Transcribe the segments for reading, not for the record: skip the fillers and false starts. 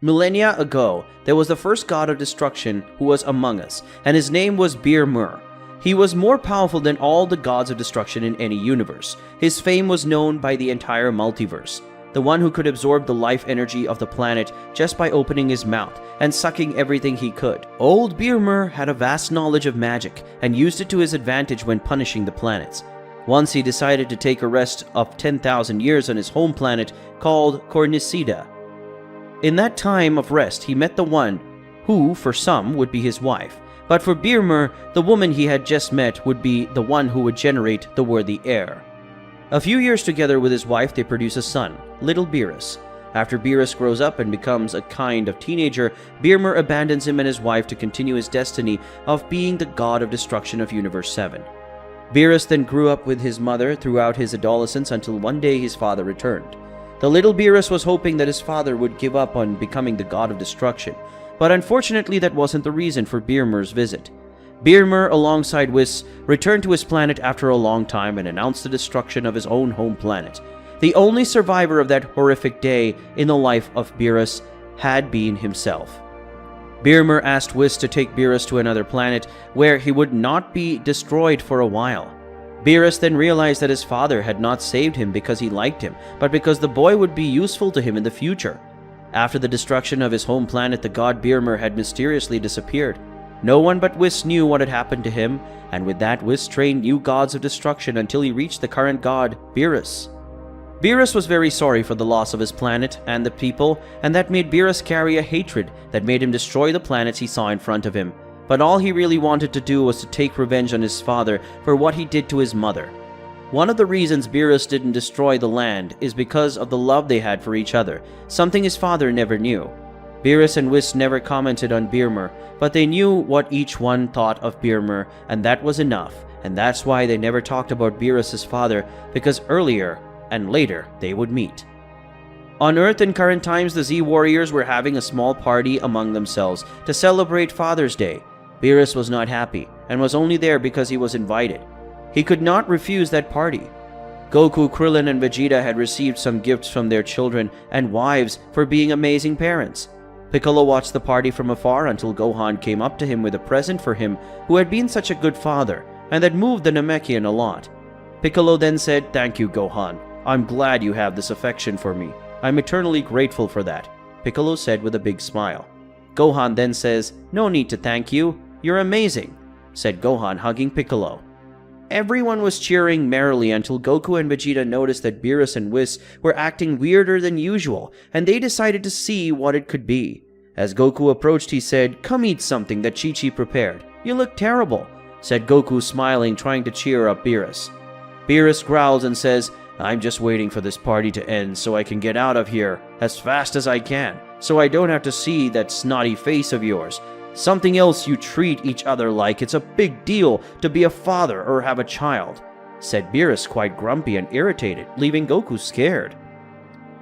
Millennia ago, there was the first god of destruction who was among us, and his name was Beerus. He was more powerful than all the gods of destruction in any universe. His fame was known by the entire multiverse. The one who could absorb the life energy of the planet just by opening his mouth and sucking everything he could. Old Beerus had a vast knowledge of magic and used it to his advantage when punishing the planets. Once he decided to take a rest of 10,000 years on his home planet called Cornicida. In that time of rest, he met the one who, for some, would be his wife. But for Beerus, the woman he had just met would be the one who would generate the worthy heir. A few years together with his wife, they produce a son, little Beerus. After Beerus grows up and becomes a kind of teenager, Beerus abandons him and his wife to continue his destiny of being the god of destruction of Universe 7. Beerus then grew up with his mother throughout his adolescence until one day his father returned. The little Beerus was hoping that his father would give up on becoming the god of destruction, but unfortunately that wasn't the reason for Beerus' visit. Beerus, alongside Whis, returned to his planet after a long time and announced the destruction of his own home planet. The only survivor of that horrific day in the life of Beerus had been himself. Beerus asked Whis to take Beerus to another planet where he would not be destroyed for a while. Beerus then realized that his father had not saved him because he liked him, but because the boy would be useful to him in the future. After the destruction of his home planet, the god Beerus had mysteriously disappeared. No one but Whis knew what had happened to him, and with that Whis trained new gods of destruction until he reached the current god, Beerus. Beerus was very sorry for the loss of his planet and the people, and that made Beerus carry a hatred that made him destroy the planets he saw in front of him. But all he really wanted to do was to take revenge on his father for what he did to his mother. One of the reasons Beerus didn't destroy the land is because of the love they had for each other, something his father never knew. Beerus and Whis never commented on Beerus, but they knew what each one thought of Beerus, and that was enough, and that's why they never talked about Beerus' father, because earlier and later they would meet. On Earth in current times, the Z-Warriors were having a small party among themselves to celebrate Father's Day. Beerus was not happy, and was only there because he was invited. He could not refuse that party. Goku, Krillin, and Vegeta had received some gifts from their children and wives for being amazing parents. Piccolo watched the party from afar until Gohan came up to him with a present for him who had been such a good father, and that moved the Namekian a lot. Piccolo then said, "Thank you, Gohan. I'm glad you have this affection for me. I'm eternally grateful for that," Piccolo said with a big smile. Gohan then says, "No need to thank you. You're amazing," said Gohan, hugging Piccolo. Everyone was cheering merrily until Goku and Vegeta noticed that Beerus and Whis were acting weirder than usual, and they decided to see what it could be. As Goku approached, he said, "Come eat something that Chi-Chi prepared. You look terrible," said Goku, smiling, trying to cheer up Beerus. Beerus growls and says, "I'm just waiting for this party to end so I can get out of here as fast as I can, so I don't have to see that snotty face of yours. Something else you treat each other like it's a big deal to be a father or have a child," said Beerus, quite grumpy and irritated, leaving Goku scared.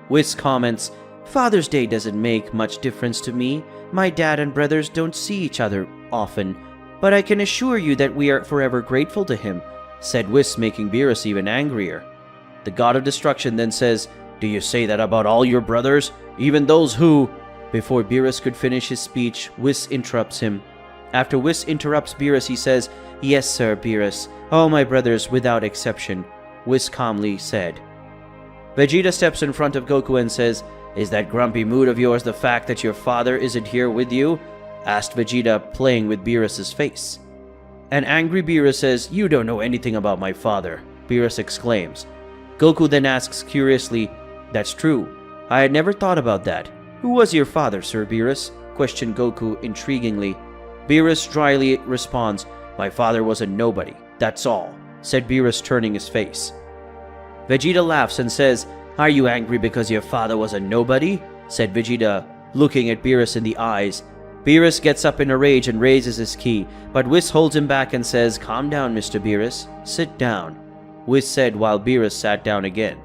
Whis comments, "Father's Day doesn't make much difference to me. My dad and brothers don't see each other often, but I can assure you that we are forever grateful to him," said Whis, making Beerus even angrier. The god of destruction then says, "Do you say that about all your brothers? Even those who..." Before Beerus could finish his speech, Whis interrupts him. After Whis interrupts Beerus, he says, "Yes, sir, Beerus. All my brothers without exception," Whis calmly said. Vegeta steps in front of Goku and says, "Is that grumpy mood of yours the fact that your father isn't here with you?" asked Vegeta, playing with Beerus' face. An angry Beerus says, "You don't know anything about my father," Beerus exclaims. Goku then asks curiously, "That's true. I had never thought about that. Who was your father, Sir Beerus?" questioned Goku intriguingly. Beerus dryly responds, "My father was a nobody, that's all," said Beerus, turning his face. Vegeta laughs and says, "Are you angry because your father was a nobody?" said Vegeta, looking at Beerus in the eyes. Beerus gets up in a rage and raises his ki, but Whis holds him back and says, "Calm down, Mr. Beerus. Sit down," Whis said while Beerus sat down again.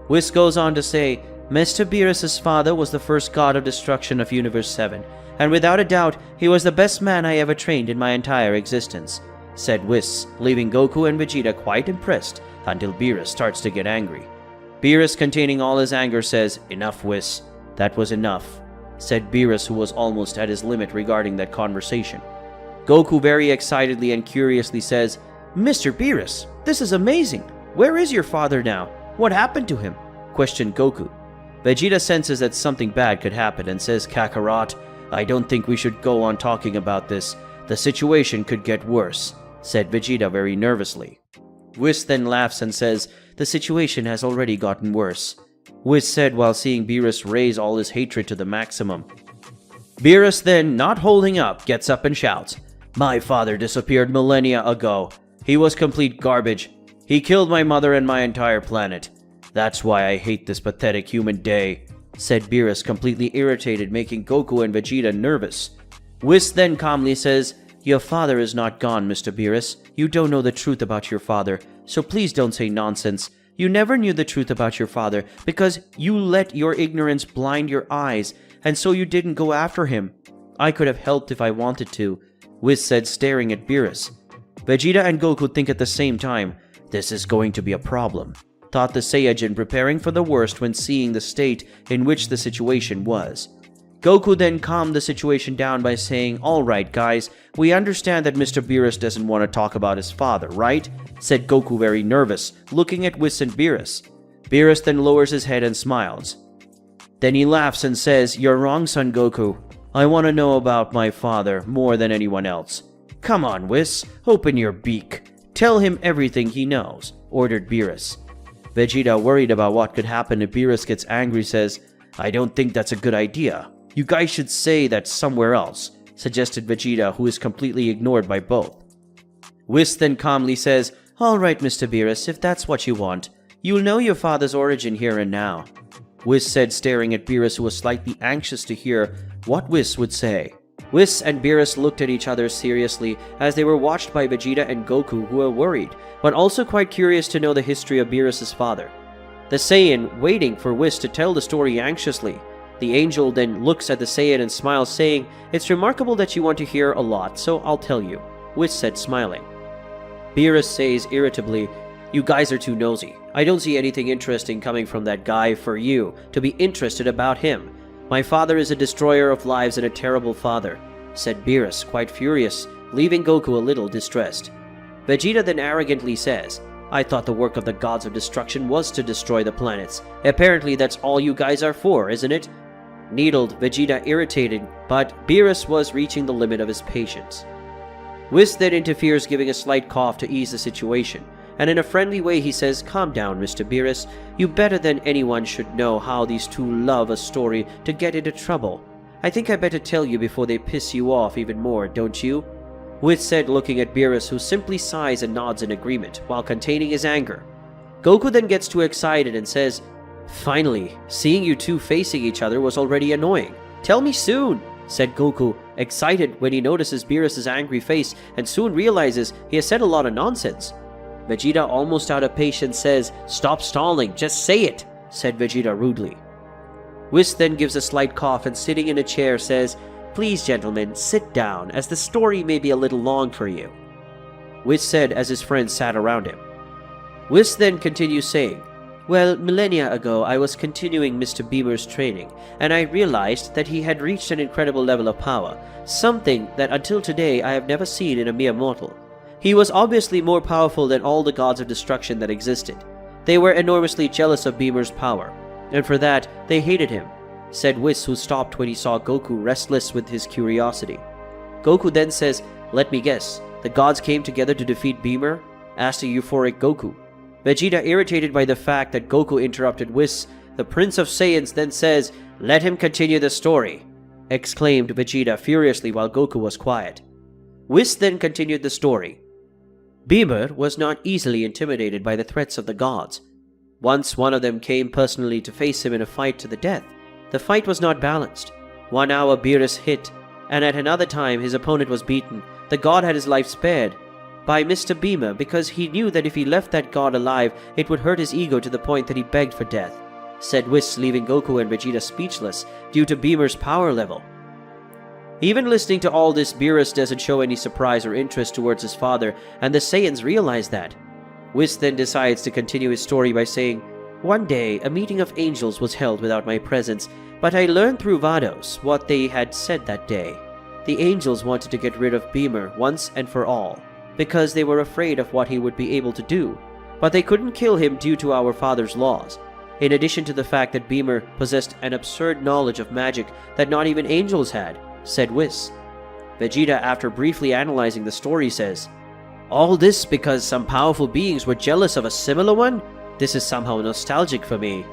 Whis goes on to say, "Mr. Beerus' father was the first god of destruction of Universe 7, and without a doubt, he was the best man I ever trained in my entire existence," said Whis, leaving Goku and Vegeta quite impressed until Beerus starts to get angry. Beerus, containing all his anger, says, "Enough, Whis. That was enough." said Beerus, who was almost at his limit regarding that conversation. Goku very excitedly and curiously says, "Mr. Beerus, this is amazing. Where is your father now? What happened to him?" questioned Goku. Vegeta senses that something bad could happen and says, "Kakarot, I don't think we should go on talking about this. The situation could get worse," said Vegeta very nervously. Whis then laughs and says, "The situation has already gotten worse," Whis said while seeing Beerus raise all his hatred to the maximum. Beerus then, not holding up, gets up and shouts, "My father disappeared millennia ago. He was complete garbage. He killed my mother and my entire planet. That's why I hate this pathetic human day," said Beerus, completely irritated, making Goku and Vegeta nervous. Whis then calmly says, "Your father is not gone, Mr. Beerus. You don't know the truth about your father, so please don't say nonsense. You never knew the truth about your father because you let your ignorance blind your eyes, and so you didn't go after him. I could have helped if I wanted to," Whis said, staring at Beerus. Vegeta and Goku think at the same time, "This is going to be a problem," thought the Saiyajin, preparing for the worst when seeing the state in which the situation was. Goku then calmed the situation down by saying, "All right, guys, we understand that Mr. Beerus doesn't want to talk about his father, right?" said Goku, very nervous, looking at Whis and Beerus. Beerus then lowers his head and smiles. Then he laughs and says, "You're wrong, Son Goku. I want to know about my father more than anyone else." "Come on, Whis, open your beak. Tell him everything he knows," ordered Beerus. Vegeta, worried about what could happen if Beerus gets angry, says, "I don't think that's a good idea. You guys should say that somewhere else," suggested Vegeta, who is completely ignored by both. Whis then calmly says, "All right, Mr. Beerus, if that's what you want. You'll know your father's origin here and now," Whis said, staring at Beerus, who was slightly anxious to hear what Whis would say. Whis and Beerus looked at each other seriously as they were watched by Vegeta and Goku, who were worried, but also quite curious to know the history of Beerus' father. The Saiyan waiting for Whis to tell the story anxiously. The angel then looks at the Saiyan and smiles, saying, "It's remarkable that you want to hear a lot, so I'll tell you," Whis said, smiling. Beerus says irritably, "You guys are too nosy. I don't see anything interesting coming from that guy for you to be interested about him. My father is a destroyer of lives and a terrible father," said Beerus, quite furious, leaving Goku a little distressed. Vegeta then arrogantly says, "I thought the work of the gods of destruction was to destroy the planets. Apparently that's all you guys are for, isn't it?" Needled, Vegeta irritated, but Beerus was reaching the limit of his patience. Whis then interferes, giving a slight cough to ease the situation, and in a friendly way he says, "Calm down, Mr. Beerus. You better than anyone should know how these two love a story to get into trouble. I think I better tell you before they piss you off even more, don't you?" Whis said, looking at Beerus, who simply sighs and nods in agreement, while containing his anger. Goku then gets too excited and says, "Finally, seeing you two facing each other was already annoying. Tell me soon," said Goku, excited when he notices Beerus' angry face and soon realizes he has said a lot of nonsense. Vegeta, almost out of patience, says, "Stop stalling, just say it," said Vegeta rudely. Whis then gives a slight cough and sitting in a chair says, "Please, gentlemen, sit down, as the story may be a little long for you," Whis said as his friends sat around him. Whis then continues saying, "Well, millennia ago I was continuing Mr. Beamer's training, and I realized that he had reached an incredible level of power, something that until today I have never seen in a mere mortal. He was obviously more powerful than all the gods of destruction that existed. They were enormously jealous of Beamer's power, and for that they hated him," said Whis, who stopped when he saw Goku restless with his curiosity. Goku then says, "Let me guess, the gods came together to defeat Beamer?" asked a euphoric Goku. Vegeta, irritated by the fact that Goku interrupted Whis, the Prince of Saiyans, then says, "Let him continue the story," exclaimed Vegeta furiously while Goku was quiet. Whis then continued the story. Beamer was not easily intimidated by the threats of the gods. Once one of them came personally to face him in a fight to the death. The fight was not balanced. One hour Beerus hit, and at another time his opponent was beaten. The god had his life spared by Mr. Beamer because he knew that if he left that god alive, it would hurt his ego to the point that he begged for death," said Whis, leaving Goku and Vegeta speechless due to Beamer's power level. Even listening to all this, Beerus doesn't show any surprise or interest towards his father, and the Saiyans realize that. Whis then decides to continue his story by saying, One day, a meeting of angels was held without my presence, but I learned through Vados what they had said that day. The angels wanted to get rid of Beamer once and for all, because they were afraid of what he would be able to do, but they couldn't kill him due to our father's laws. In addition to the fact that Beamer possessed an absurd knowledge of magic that not even angels had, said Whis. Vegeta, after briefly analyzing the story, says, "All this because some powerful beings were jealous of a similar one? This is somehow nostalgic for me,"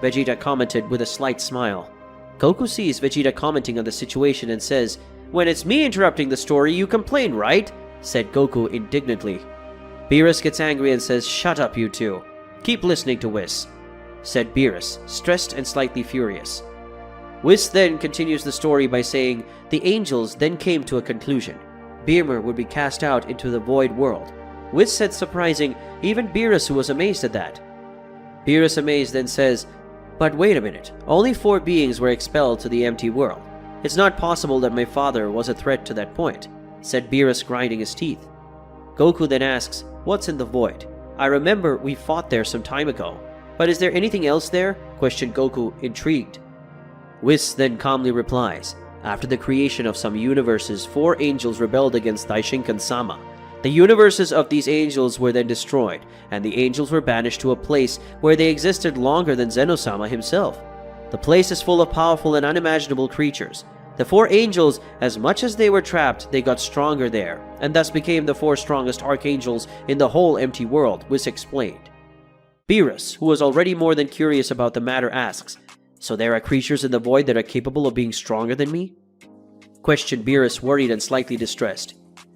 Vegeta commented with a slight smile. Goku sees Vegeta commenting on the situation and says, "When it's me interrupting the story, you complain, right?" said Goku indignantly. Beerus gets angry and says, "Shut up, you two. Keep listening to Whis," said Beerus, stressed and slightly furious. Whis then continues the story by saying, the angels then came to a conclusion. Beamer would be cast out into the void world. Whis said surprising, even Beerus, who was amazed at that. Beerus, amazed, then says, "But wait a minute, only 4 beings were expelled to the empty world. It's not possible that my father was a threat to that point," said Beerus, grinding his teeth. Goku then asks, "What's in the void? I remember we fought there some time ago. But is there anything else there?" questioned Goku, intrigued. Whis then calmly replies, "After the creation of some universes, 4 angels rebelled against Daishinkan-sama. The universes of these angels were then destroyed, and the angels were banished to a place where they existed longer than Zeno-sama himself. The place is full of powerful and unimaginable creatures. The 4 angels, as much as they were trapped, they got stronger there, and thus became the 4 strongest archangels in the whole empty world," Whis explained. Beerus, who was already more than curious about the matter, asks, "So there are creatures in the void that are capable of being stronger than me?" questioned Beerus, worried and slightly distressed.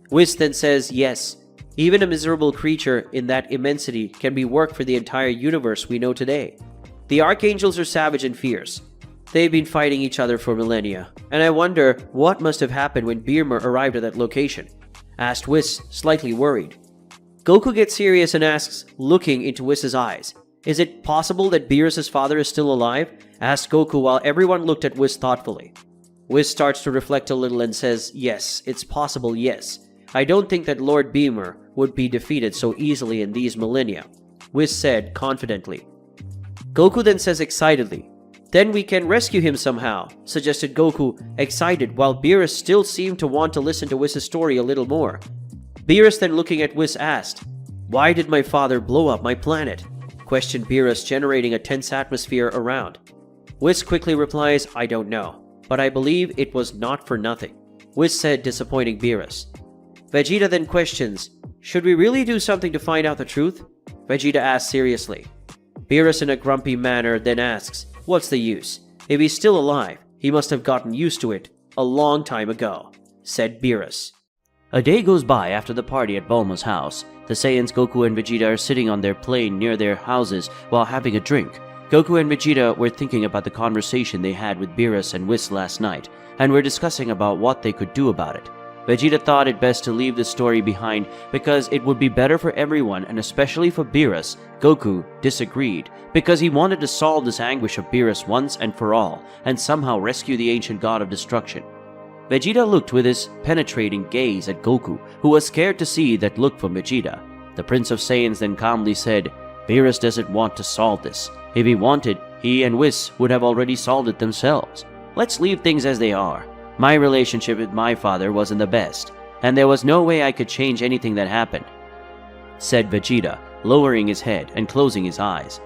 Whis then says, "Yes, even a miserable creature in that immensity can be work for the entire universe we know today. The archangels are savage and fierce. They've been fighting each other for millennia, and I wonder what must have happened when Beamer arrived at that location," asked Whis, slightly worried. Goku gets serious and asks, looking into Whis' eyes, "Is it possible that Beerus' father is still alive?" asked Goku while everyone looked at Whis thoughtfully. Whis starts to reflect a little and says, "Yes, it's possible, yes. I don't think that Lord Beamer would be defeated so easily in these millennia," Whis said confidently. Goku then says excitedly, "Then we can rescue him somehow," suggested Goku, excited, while Beerus still seemed to want to listen to Whis' story a little more. Beerus then, looking at Whis, asked, "Why did my father blow up my planet?" questioned Beerus, generating a tense atmosphere around. Whis quickly replies, "I don't know, but I believe it was not for nothing," Whis said, disappointing Beerus. Vegeta then questions, "Should we really do something to find out the truth?" Vegeta asks seriously. Beerus, in a grumpy manner, then asks, "What's the use? If he's still alive, he must have gotten used to it a long time ago," said Beerus. A day goes by after the party at Bulma's house. The Saiyans Goku and Vegeta are sitting on their plane near their houses while having a drink. Goku and Vegeta were thinking about the conversation they had with Beerus and Whis last night, and were discussing about what they could do about it. Vegeta thought it best to leave the story behind because it would be better for everyone, and especially for Beerus. Goku disagreed because he wanted to solve this anguish of Beerus once and for all, and somehow rescue the ancient god of destruction. Vegeta looked with his penetrating gaze at Goku, who was scared to see that look from Vegeta. The Prince of Saiyans then calmly said, "Beerus doesn't want to solve this. If he wanted, he and Whis would have already solved it themselves. Let's leave things as they are. My relationship with my father wasn't the best, and there was no way I could change anything that happened," said Vegeta, lowering his head and closing his eyes.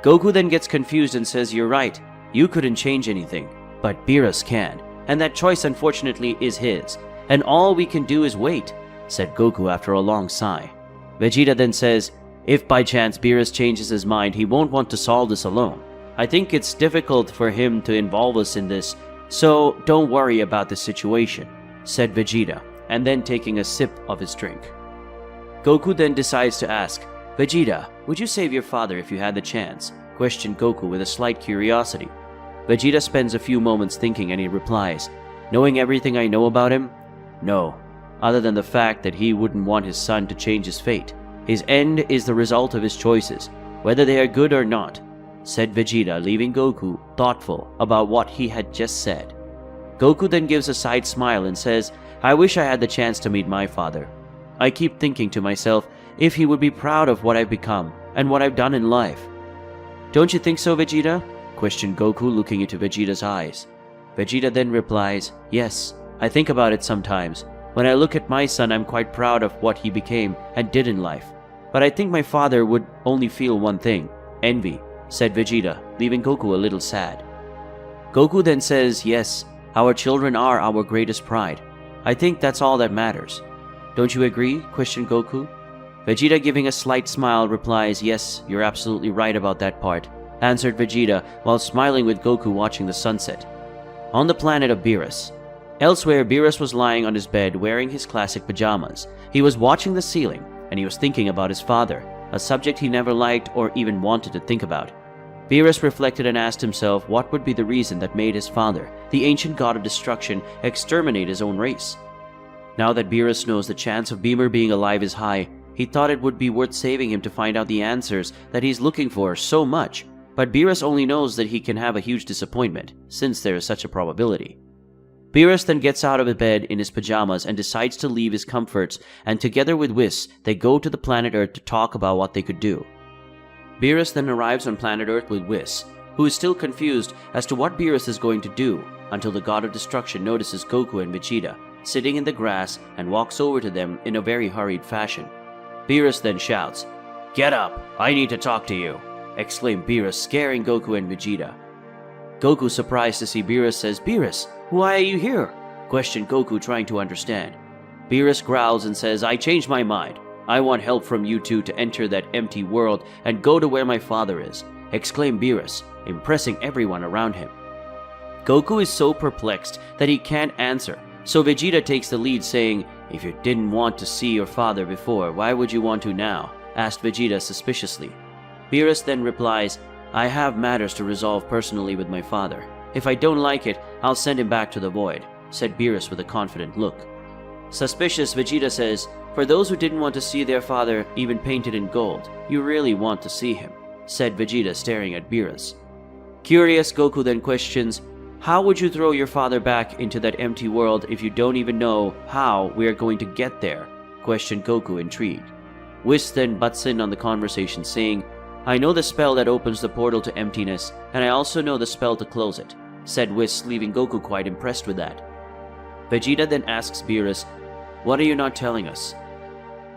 Goku then gets confused and says, "You're right, you couldn't change anything, but Beerus can, and that choice unfortunately is his, and all we can do is wait," said Goku after a long sigh. Vegeta then says, "If by chance Beerus changes his mind, he won't want to solve this alone. I think it's difficult for him to involve us in this, so don't worry about the situation," said Vegeta, and then taking a sip of his drink. Goku then decides to ask, "Vegeta, would you save your father if you had the chance?" questioned Goku with a slight curiosity. Vegeta spends a few moments thinking and he replies, "Knowing everything I know about him, no, other than the fact that he wouldn't want his son to change his fate. His end is the result of his choices, whether they are good or not," said Vegeta, leaving Goku thoughtful about what he had just said. Goku then gives a side smile and says, "I wish I had the chance to meet my father. I keep thinking to myself if he would be proud of what I've become and what I've done in life." Don't you think so, Vegeta? Questioned Goku, looking into Vegeta's eyes. Vegeta then replies, Yes, I think about it sometimes. When I look at my son, I'm quite proud of what he became and did in life. But I think my father would only feel one thing, envy, said Vegeta, leaving Goku a little sad. Goku then says, Yes, our children are our greatest pride. I think that's all that matters. Don't you agree? Questioned Goku. Vegeta, giving a slight smile, replies, Yes, you're absolutely right about that part, answered Vegeta while smiling with Goku watching the sunset. On the planet of Beerus. Elsewhere, Beerus was lying on his bed wearing his classic pajamas. He was watching the ceiling, and he was thinking about his father, a subject he never liked or even wanted to think about. Beerus reflected and asked himself what would be the reason that made his father, the ancient god of destruction, exterminate his own race. Now that Beerus knows the chance of Beamer being alive is high, he thought it would be worth saving him to find out the answers that he's looking for so much, but Beerus only knows that he can have a huge disappointment, since there is such a probability. Beerus then gets out of bed in his pajamas and decides to leave his comforts, and together with Whis, they go to the planet Earth to talk about what they could do. Beerus then arrives on planet Earth with Whis, who is still confused as to what Beerus is going to do, until the god of destruction notices Goku and Vegeta sitting in the grass and walks over to them in a very hurried fashion. Beerus then shouts, "Get up! I need to talk to you!" exclaimed Beerus, scaring Goku and Vegeta. Goku, surprised to see Beerus, says, "Beerus, why are you here?" questioned Goku, trying to understand. Beerus growls and says, "I changed my mind. I want help from you two to enter that empty world and go to where my father is," exclaimed Beerus, impressing everyone around him. Goku is so perplexed that he can't answer, so Vegeta takes the lead, saying, "If you didn't want to see your father before, why would you want to now?" asked Vegeta suspiciously. Beerus then replies, "I have matters to resolve personally with my father. If I don't like it, I'll send him back to the void," said Beerus with a confident look. Suspicious, Vegeta says, "For those who didn't want to see their father even painted in gold, you really want to see him," said Vegeta, staring at Beerus. Curious, Goku then questions, "How would you throw your father back into that empty world if you don't even know how we are going to get there?" questioned Goku, intrigued. Whis then butts in on the conversation, saying, "I know the spell that opens the portal to emptiness, and I also know the spell to close it," said Whis, leaving Goku quite impressed with that. Vegeta then asks Beerus, "What are you not telling us?"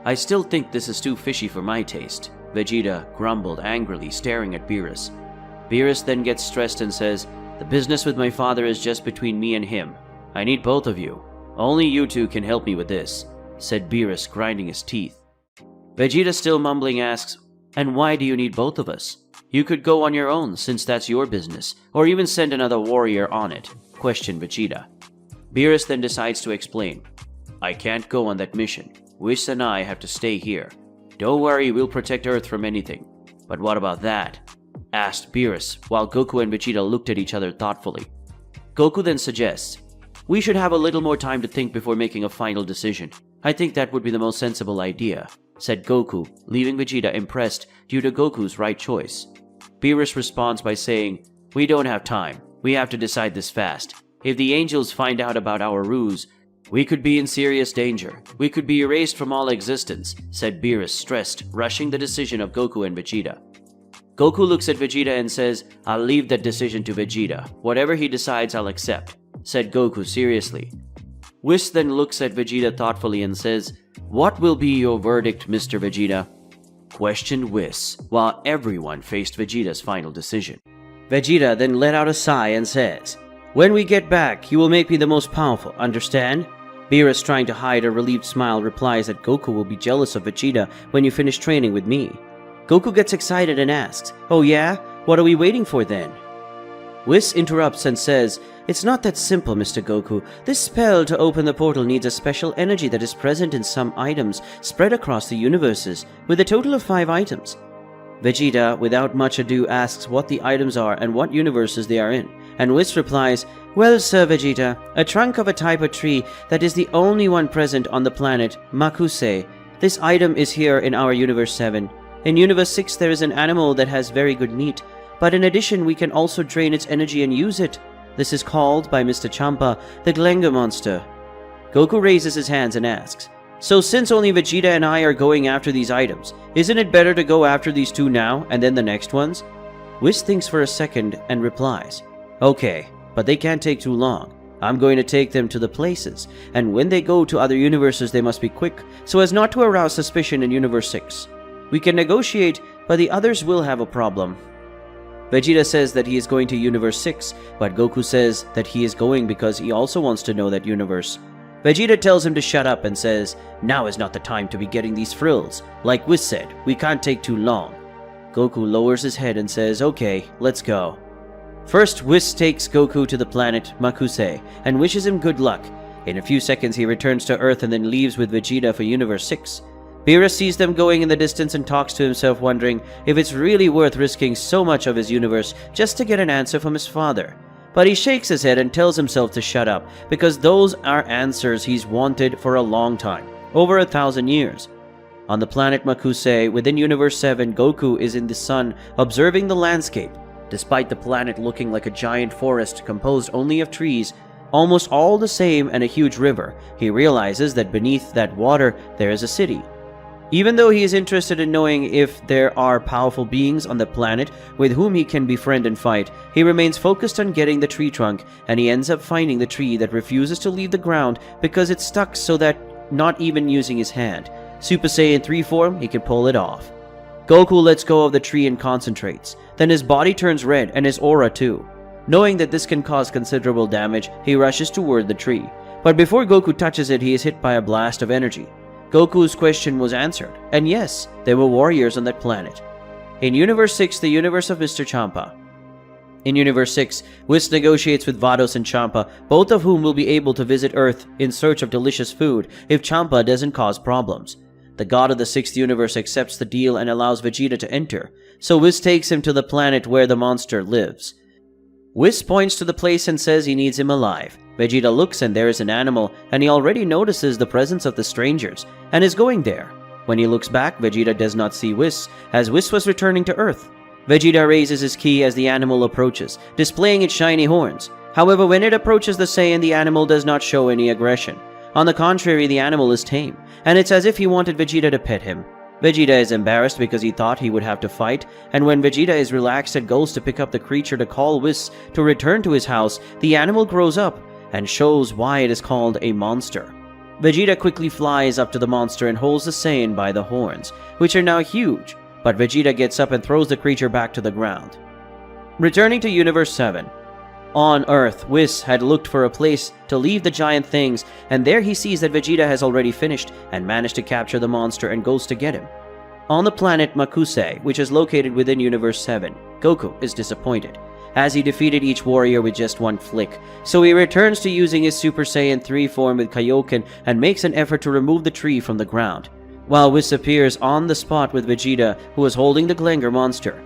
"I still think this is too fishy for my taste," Vegeta grumbled angrily, staring at Beerus. Beerus then gets stressed and says, "The business with my father is just between me and him. I need both of you. Only you two can help me with this," said Beerus, grinding his teeth. Vegeta, still mumbling, asks, "And why do you need both of us? You could go on your own, since that's your business, or even send another warrior on it," questioned Vegeta. Beerus then decides to explain, "I can't go on that mission. Whis and I have to stay here. Don't worry, we'll protect Earth from anything. But what about that?" asked Beerus, while Goku and Vegeta looked at each other thoughtfully. Goku then suggests, "We should have a little more time to think before making a final decision. I think that would be the most sensible idea," said Goku, leaving Vegeta impressed due to Goku's right choice. Beerus responds by saying, "We don't have time. We have to decide this fast. If the angels find out about our ruse, we could be in serious danger. We could be erased from all existence," said Beerus, stressed, rushing the decision of Goku and Vegeta. Goku looks at Vegeta and says, "I'll leave that decision to Vegeta. Whatever he decides, I'll accept," said Goku seriously. Whis then looks at Vegeta thoughtfully and says, "What will be your verdict, Mr. Vegeta?" questioned Whis, while everyone faced Vegeta's final decision. Vegeta then let out a sigh and says, "When we get back, you will make me the most powerful, understand?" Beerus, trying to hide a relieved smile, replies that Goku will be jealous of Vegeta when you finish training with me. Goku gets excited and asks, "Oh yeah? What are we waiting for then?" Whis interrupts and says, "It's not that simple, Mr. Goku. This spell to open the portal needs a special energy that is present in some items spread across the universes, with a total of 5 items. Vegeta, without much ado, asks what the items are and what universes they are in, and Whis replies, "Well, Sir Vegeta, a trunk of a type of tree that is the only one present on the planet Makuse. This item is here in our Universe 7. In Universe 6 there is an animal that has very good meat, but in addition we can also drain its energy and use it. This is called, by Mr. Champa, the Glenger monster." Goku raises his hands and asks, "So since only Vegeta and I are going after these items, isn't it better to go after these 2 now and then the next ones?" Whis thinks for a second and replies, "Okay, but they can't take too long. I'm going to take them to the places, and when they go to other universes they must be quick, so as not to arouse suspicion in Universe 6. We can negotiate, but the others will have a problem." Vegeta says that he is going to Universe 6, but Goku says that he is going because he also wants to know that universe. Vegeta tells him to shut up and says, "Now is not the time to be getting these frills. Like Whis said, we can't take too long." Goku lowers his head and says, "Okay, let's go." First, Whis takes Goku to the planet Makuse and wishes him good luck. In a few seconds, he returns to Earth and then leaves with Vegeta for Universe 6. Beerus sees them going in the distance and talks to himself, wondering if it's really worth risking so much of his universe just to get an answer from his father. But he shakes his head and tells himself to shut up, because those are answers he's wanted for a long time, over 1,000 years. On the planet Makuse, within Universe 7, Goku is in the sun, observing the landscape. Despite the planet looking like a giant forest composed only of trees, almost all the same, and a huge river, he realizes that beneath that water there is a city. Even though he is interested in knowing if there are powerful beings on the planet with whom he can befriend and fight, he remains focused on getting the tree trunk, and he ends up finding the tree that refuses to leave the ground because it's stuck, so that not even using his hand, Super Saiyan 3 form, he can pull it off. Goku lets go of the tree and concentrates. Then his body turns red and his aura too. Knowing that this can cause considerable damage, he rushes toward the tree. But before Goku touches it, he is hit by a blast of energy. Goku's question was answered, and yes, there were warriors on that planet. In Universe 6, the universe of Mr. Champa. In Universe 6, Whis negotiates with Vados and Champa, both of whom will be able to visit Earth in search of delicious food if Champa doesn't cause problems. The god of the 6th universe accepts the deal and allows Vegeta to enter, so Whis takes him to the planet where the monster lives. Whis points to the place and says he needs him alive. Vegeta looks and there is an animal, and he already notices the presence of the strangers, and is going there. When he looks back, Vegeta does not see Whis, as Whis was returning to Earth. Vegeta raises his ki as the animal approaches, displaying its shiny horns. However, when it approaches the Saiyan, the animal does not show any aggression. On the contrary, the animal is tame, and it's as if he wanted Vegeta to pet him. Vegeta is embarrassed because he thought he would have to fight, and when Vegeta is relaxed and goes to pick up the creature to call Whis to return to his house, the animal grows up and shows why it is called a monster. Vegeta quickly flies up to the monster and holds the Saiyan by the horns, which are now huge, but Vegeta gets up and throws the creature back to the ground. Returning to Universe 7. On Earth, Whis had looked for a place to leave the giant things, and there he sees that Vegeta has already finished and managed to capture the monster and goes to get him. On the planet Makuse, which is located within Universe 7, Goku is disappointed, as he defeated each warrior with just one flick, so he returns to using his Super Saiyan 3 form with Kaioken and makes an effort to remove the tree from the ground, while Whis appears on the spot with Vegeta, who is holding the glener monster.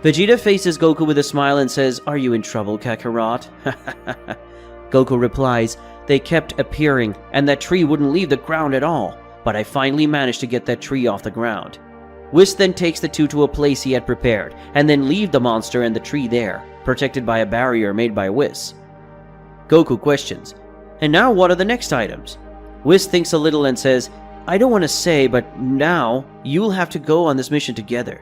Vegeta faces Goku with a smile and says, "Are you in trouble, Kakarot?" Goku replies, "They kept appearing, and that tree wouldn't leave the ground at all, but I finally managed to get that tree off the ground." Whis then takes the two to a place he had prepared, and then leave the monster and the tree there, protected by a barrier made by Whis. Goku questions, "And now what are the next items?" Whis thinks a little and says, "I don't want to say, but now you'll have to go on this mission together."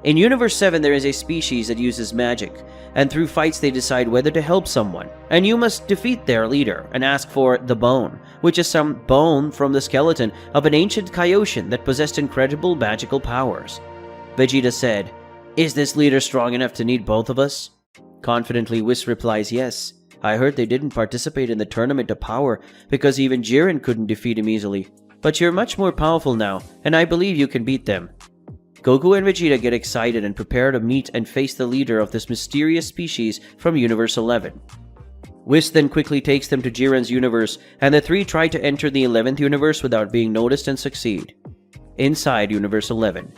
In Universe 7, there is a species that uses magic, and through fights they decide whether to help someone, and you must defeat their leader and ask for the bone, which is some bone from the skeleton of an ancient Kaioshin that possessed incredible magical powers. Vegeta said, "Is this leader strong enough to need both of us?" Confidently, Whis replies, "Yes. I heard they didn't participate in the Tournament of Power because even Jiren couldn't defeat him easily. But you're much more powerful now, and I believe you can beat them." Goku and Vegeta get excited and prepare to meet and face the leader of this mysterious species from Universe 11. Whis then quickly takes them to Jiren's universe, and the three try to enter the 11th universe without being noticed and succeed. Inside Universe 11.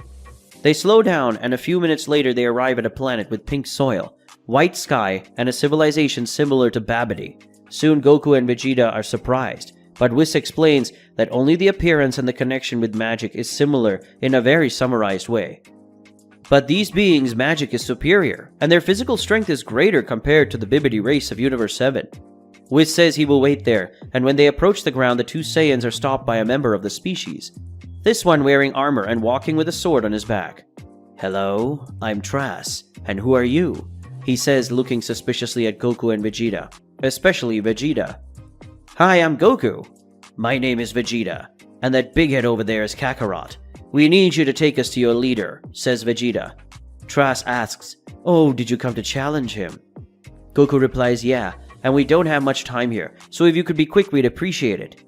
They slow down, and a few minutes later they arrive at a planet with pink soil, white sky, and a civilization similar to Babidi. Soon Goku and Vegeta are surprised, but Whis explains that only the appearance and the connection with magic is similar in a very summarized way. But these beings' magic is superior, and their physical strength is greater compared to the Babidi race of Universe 7. Whis says he will wait there, and when they approach the ground, the two Saiyans are stopped by a member of the species. This one wearing armor and walking with a sword on his back. "Hello, I'm Trass, and who are you?" he says, looking suspiciously at Goku and Vegeta, especially Vegeta. "Hi, I'm Goku. My name is Vegeta, and that big head over there is Kakarot. We need you to take us to your leader," says Vegeta. Trass asks, "Oh, did you come to challenge him?" Goku replies, "Yeah, and we don't have much time here, so if you could be quick, we'd appreciate it."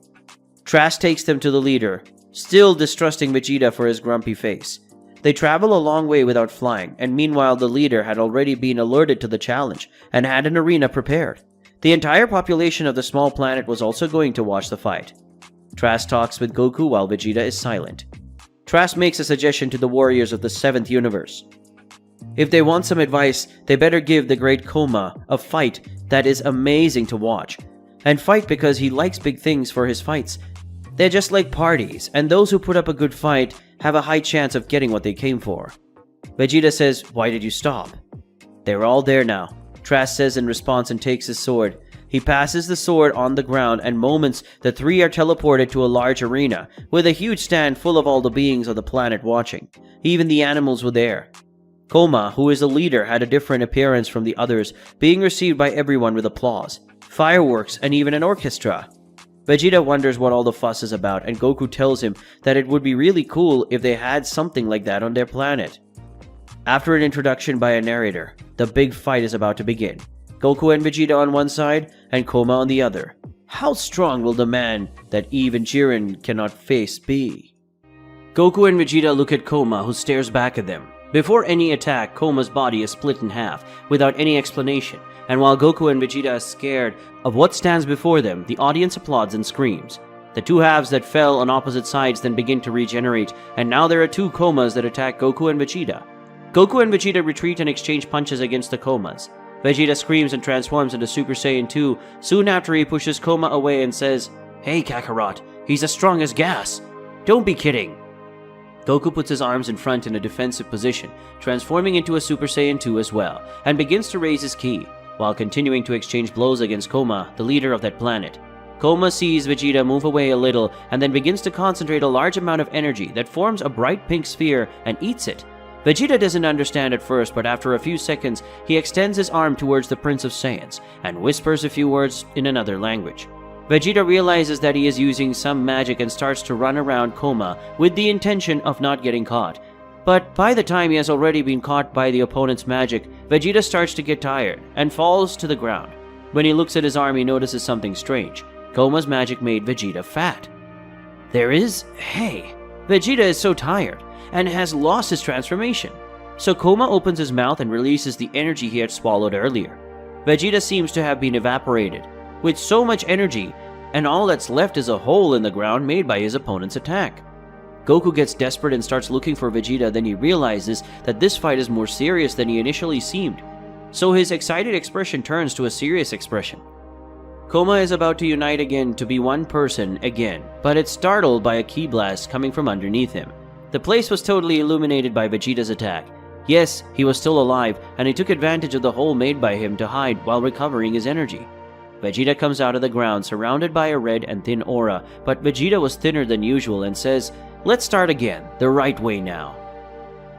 Trass takes them to the leader, still distrusting Vegeta for his grumpy face. They travel a long way without flying, and meanwhile the leader had already been alerted to the challenge and had an arena prepared. The entire population of the small planet was also going to watch the fight. Trass talks with Goku while Vegeta is silent. Trass makes a suggestion to the warriors of the 7th universe. If they want some advice, they better give the great Koma a fight that is amazing to watch, and fight because he likes big things for his fights. They're just like parties, and those who put up a good fight have a high chance of getting what they came for. Vegeta says, "Why did you stop?" "They're all there now," Trass says in response and takes his sword. He passes the sword on the ground, and moments the three are teleported to a large arena with a huge stand full of all the beings of the planet watching. Even the animals were there. Koma, who is the leader, had a different appearance from the others, being received by everyone with applause, fireworks, and even an orchestra. Vegeta wonders what all the fuss is about, and Goku tells him that it would be really cool if they had something like that on their planet. After an introduction by a narrator, the big fight is about to begin. Goku and Vegeta on one side, and Koma on the other. How strong will the man that even Jiren cannot face be? Goku and Vegeta look at Koma, who stares back at them. Before any attack, Koma's body is split in half, without any explanation, and while Goku and Vegeta are scared of what stands before them, the audience applauds and screams. The two halves that fell on opposite sides then begin to regenerate, and now there are two Komas that attack Goku and Vegeta. Goku and Vegeta retreat and exchange punches against the Komas. Vegeta screams and transforms into Super Saiyan 2. Soon after, he pushes Koma away and says, "Hey Kakarot, he's as strong as gas. Don't be kidding." Goku puts his arms in front in a defensive position, transforming into a Super Saiyan 2 as well, and begins to raise his ki, while continuing to exchange blows against Koma, the leader of that planet. Koma sees Vegeta move away a little, and then begins to concentrate a large amount of energy that forms a bright pink sphere and eats it. Vegeta doesn't understand at first, but after a few seconds, he extends his arm towards the Prince of Saiyans, and whispers a few words in another language. Vegeta realizes that he is using some magic and starts to run around Koma with the intention of not getting caught. But by the time he has already been caught by the opponent's magic, Vegeta starts to get tired and falls to the ground. When he looks at his arm, he notices something strange. Koma's magic made Vegeta fat. Vegeta is so tired and has lost his transformation. So Koma opens his mouth and releases the energy he had swallowed earlier. Vegeta seems to have been evaporated with so much energy, and all that's left is a hole in the ground made by his opponent's attack. Goku gets desperate and starts looking for Vegeta, then he realizes that this fight is more serious than he initially seemed. So his excited expression turns to a serious expression. Koma is about to unite again to be one person again, but it's startled by a ki blast coming from underneath him. The place was totally illuminated by Vegeta's attack. Yes, he was still alive, and he took advantage of the hole made by him to hide while recovering his energy. Vegeta comes out of the ground surrounded by a red and thin aura, but Vegeta was thinner than usual and says, "Let's start again, the right way now."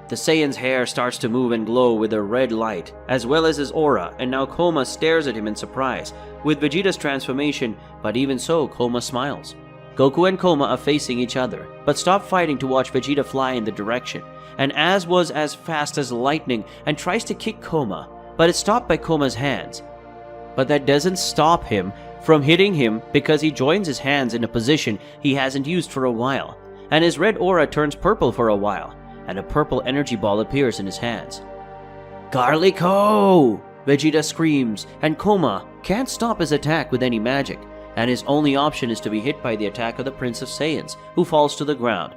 The Saiyan's hair starts to move and glow with a red light, as well as his aura, and now Koma stares at him in surprise with Vegeta's transformation, but even so, Koma smiles. Goku and Koma are facing each other, but stop fighting to watch Vegeta fly in the direction, and was as fast as lightning and tries to kick Koma, but it's stopped by Koma's hands. But that doesn't stop him from hitting him because he joins his hands in a position he hasn't used for a while, and his red aura turns purple for a while, and a purple energy ball appears in his hands. "Garlic-o!" Vegeta screams, and Koma can't stop his attack with any magic, and his only option is to be hit by the attack of the Prince of Saiyans, who falls to the ground.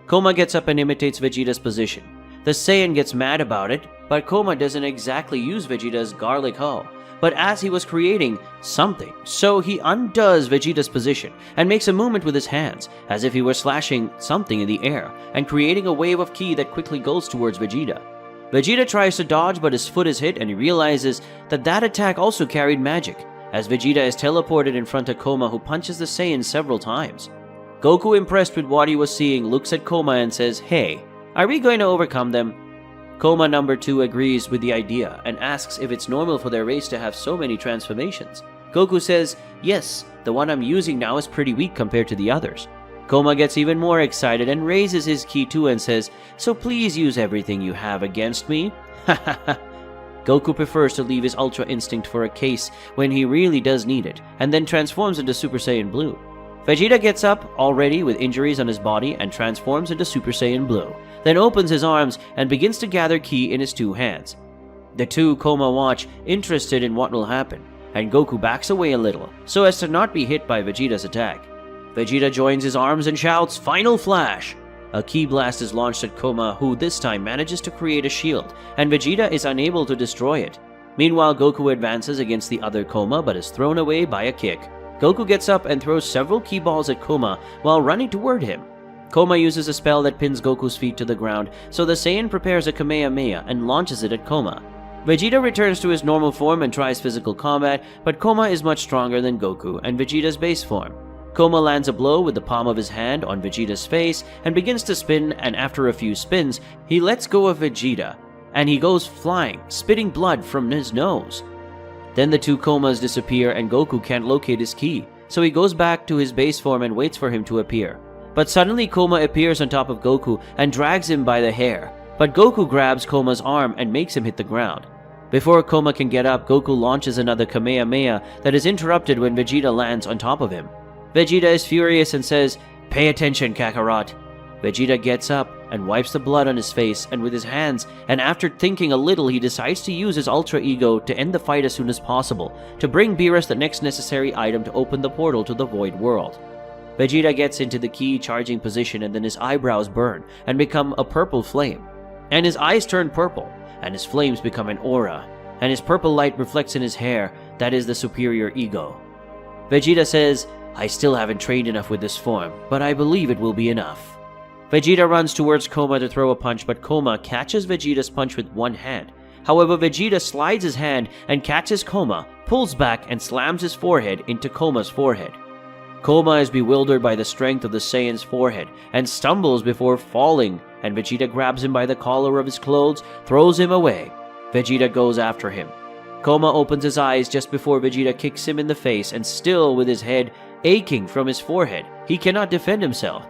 Koma gets up and imitates Vegeta's position. The Saiyan gets mad about it, but Koma doesn't exactly use Vegeta's Garlic-o, but as he was creating something, so he undoes Vegeta's position and makes a movement with his hands, as if he were slashing something in the air and creating a wave of ki that quickly goes towards Vegeta. Vegeta tries to dodge, but his foot is hit and he realizes that that attack also carried magic, as Vegeta is teleported in front of Koma, who punches the Saiyan several times. Goku, impressed with what he was seeing, looks at Koma and says, "Hey, are we going to overcome them?" Koma number 2 agrees with the idea and asks if it's normal for their race to have so many transformations. Goku says, yes, the one I'm using now is pretty weak compared to the others. Koma gets even more excited and raises his ki too and says, so please use everything you have against me. Hahaha. Goku prefers to leave his Ultra Instinct for a case when he really does need it, and then transforms into Super Saiyan Blue. Vegeta gets up, already with injuries on his body, and transforms into Super Saiyan Blue, then opens his arms and begins to gather ki in his 2 hands. The 2 Koma watch, interested in what will happen, and Goku backs away a little, so as to not be hit by Vegeta's attack. Vegeta joins his arms and shouts, "Final Flash!" A ki blast is launched at Koma, who this time manages to create a shield, and Vegeta is unable to destroy it. Meanwhile, Goku advances against the other Koma but is thrown away by a kick. Goku gets up and throws several ki balls at Koma while running toward him. Koma uses a spell that pins Goku's feet to the ground, so the Saiyan prepares a Kamehameha and launches it at Koma. Vegeta returns to his normal form and tries physical combat, but Koma is much stronger than Goku and Vegeta's base form. Koma lands a blow with the palm of his hand on Vegeta's face and begins to spin, and after a few spins, he lets go of Vegeta, and he goes flying, spitting blood from his nose. Then the 2 Komas disappear and Goku can't locate his ki, so he goes back to his base form and waits for him to appear. But suddenly Koma appears on top of Goku and drags him by the hair, but Goku grabs Koma's arm and makes him hit the ground. Before Koma can get up, Goku launches another Kamehameha that is interrupted when Vegeta lands on top of him. Vegeta is furious and says, "Pay attention, Kakarot." Vegeta gets up and wipes the blood on his face and with his hands, and after thinking a little, he decides to use his Ultra Ego to end the fight as soon as possible, to bring Beerus the next necessary item to open the portal to the Void World. Vegeta gets into the ki charging position, and then his eyebrows burn and become a purple flame, and his eyes turn purple, and his flames become an aura, and his purple light reflects in his hair. That is the superior ego. Vegeta says, "I still haven't trained enough with this form, but I believe it will be enough." Vegeta runs towards Koma to throw a punch, but Koma catches Vegeta's punch with one hand. However, Vegeta slides his hand and catches Koma, pulls back and slams his forehead into Koma's forehead. Koma is bewildered by the strength of the Saiyan's forehead and stumbles before falling, and Vegeta grabs him by the collar of his clothes, throws him away. Vegeta goes after him. Koma opens his eyes just before Vegeta kicks him in the face, and still with his head aching from his forehead, he cannot defend himself.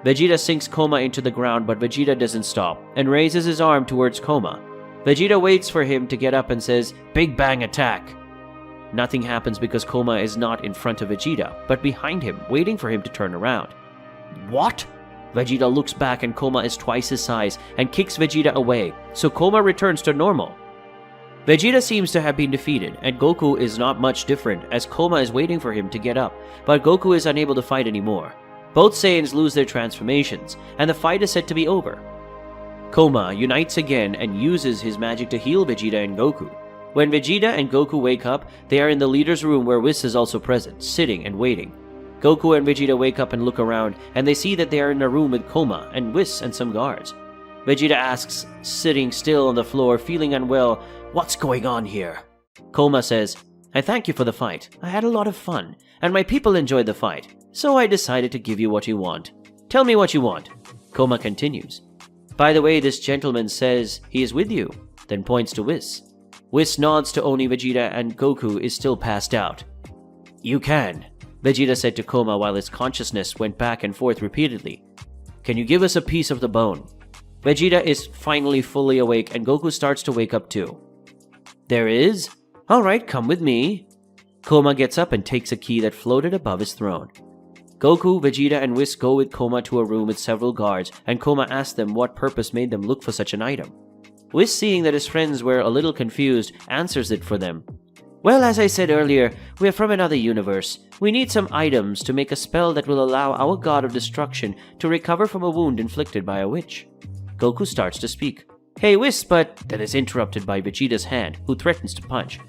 Vegeta sinks Koma into the ground, but Vegeta doesn't stop and raises his arm towards Koma. Vegeta waits for him to get up and says, "Big Bang Attack." Nothing happens because Koma is not in front of Vegeta, but behind him, waiting for him to turn around. What? Vegeta looks back and Koma is twice his size and kicks Vegeta away, so Koma returns to normal. Vegeta seems to have been defeated, and Goku is not much different as Koma is waiting for him to get up, but Goku is unable to fight anymore. Both Saiyans lose their transformations, and the fight is said to be over. Koma unites again and uses his magic to heal Vegeta and Goku. When Vegeta and Goku wake up, they are in the leader's room where Whis is also present, sitting and waiting. Goku and Vegeta wake up and look around, and they see that they are in a room with Koma and Whis and some guards. Vegeta asks, sitting still on the floor, feeling unwell, "What's going on here?" Koma says, "I thank you for the fight. I had a lot of fun, and my people enjoyed the fight, so I decided to give you what you want. Tell me what you want." Koma continues, "By the way, this gentleman says he is with you," then points to Whis. Whis nods to Oni Vegeta, and Goku is still passed out. "You can," Vegeta said to Koma while his consciousness went back and forth repeatedly. "Can you give us a piece of the bone?" Vegeta is finally fully awake, and Goku starts to wake up too. "There is? Alright, come with me." Koma gets up and takes a key that floated above his throne. Goku, Vegeta, and Whis go with Koma to a room with several guards, and Koma asks them what purpose made them look for such an item. Whis, seeing that his friends were a little confused, answers it for them. "Well, as I said earlier, we are from another universe. We need some items to make a spell that will allow our god of destruction to recover from a wound inflicted by a witch." Goku starts to speak. "Hey Whis, but..." then is interrupted by Vegeta's hand, who threatens to punch.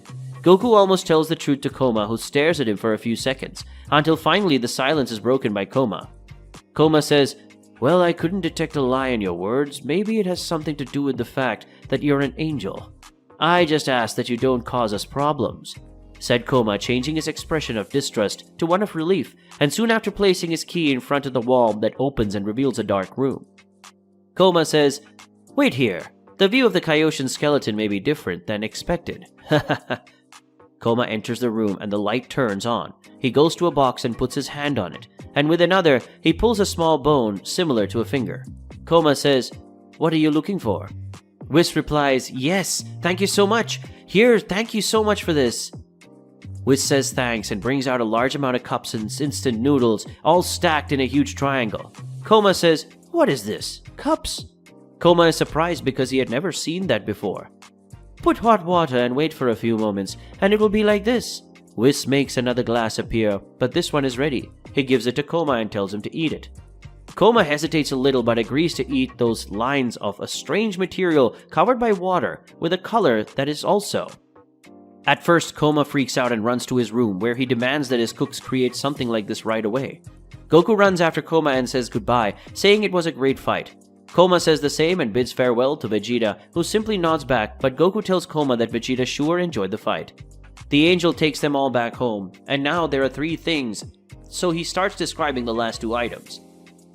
Goku almost tells the truth to Koma, who stares at him for a few seconds, until finally the silence is broken by Koma. Koma says, "Well, I couldn't detect a lie in your words. Maybe it has something to do with the fact that you're an angel. I just ask that you don't cause us problems," said Koma, changing his expression of distrust to one of relief, and soon after placing his key in front of the wall that opens and reveals a dark room. Koma says, "Wait here. The view of the Kaioshin skeleton may be different than expected. Koma enters the room and the light turns on. He goes to a box and puts his hand on it, and with another, he pulls a small bone similar to a finger. Koma says, "What are you looking for?" Whis replies, "Yes, thank you so much. Here, thank you so much for this." Whis says thanks and brings out a large amount of cups and instant noodles, all stacked in a huge triangle. Koma says, "What is this? Cups?" Koma is surprised because he had never seen that before. "Put hot water and wait for a few moments, and it will be like this." Whis makes another glass appear, but this one is ready. He gives it to Koma and tells him to eat it. Koma hesitates a little but agrees to eat those lines of a strange material covered by water with a color that is also. At first, Koma freaks out and runs to his room, where he demands that his cooks create something like this right away. Goku runs after Koma and says goodbye, saying it was a great fight. Koma says the same and bids farewell to Vegeta, who simply nods back, but Goku tells Koma that Vegeta sure enjoyed the fight. The angel takes them all back home, and now there are 3 things, so he starts describing the last 2 items.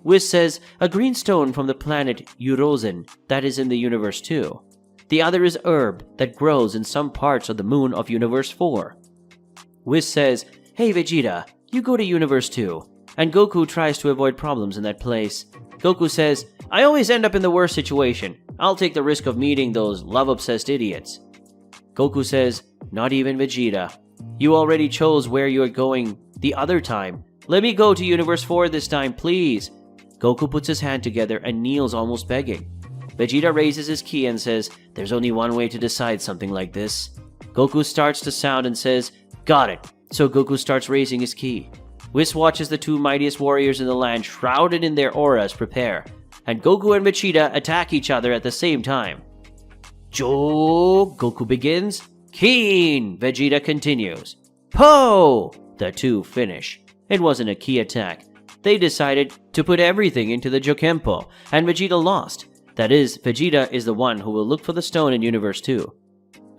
Whis says, a green stone from the planet Urozen that is in the Universe 2. The other is herb that grows in some parts of the moon of Universe 4. Whis says, "Hey Vegeta, you go to Universe 2, and Goku tries to avoid problems in that place. Goku says, "I always end up in the worst situation. I'll take the risk of meeting those love-obsessed idiots." Goku says, "Not even Vegeta. You already chose where you're going the other time. Let me go to Universe 4 this time, please." Goku puts his hand together and kneels, almost begging. Vegeta raises his ki and says, "There's only one way to decide something like this." Goku starts to sound and says, "Got it." So Goku starts raising his ki. Whis watches the 2 mightiest warriors in the land, shrouded in their auras, prepare, and Goku and Vegeta attack each other at the same time. Jo! Goku begins. Keen! Vegeta continues. Po! The 2 finish. It wasn't a ki attack. They decided to put everything into the Jokempo, and Vegeta lost. That is, Vegeta is the one who will look for the stone in Universe 2.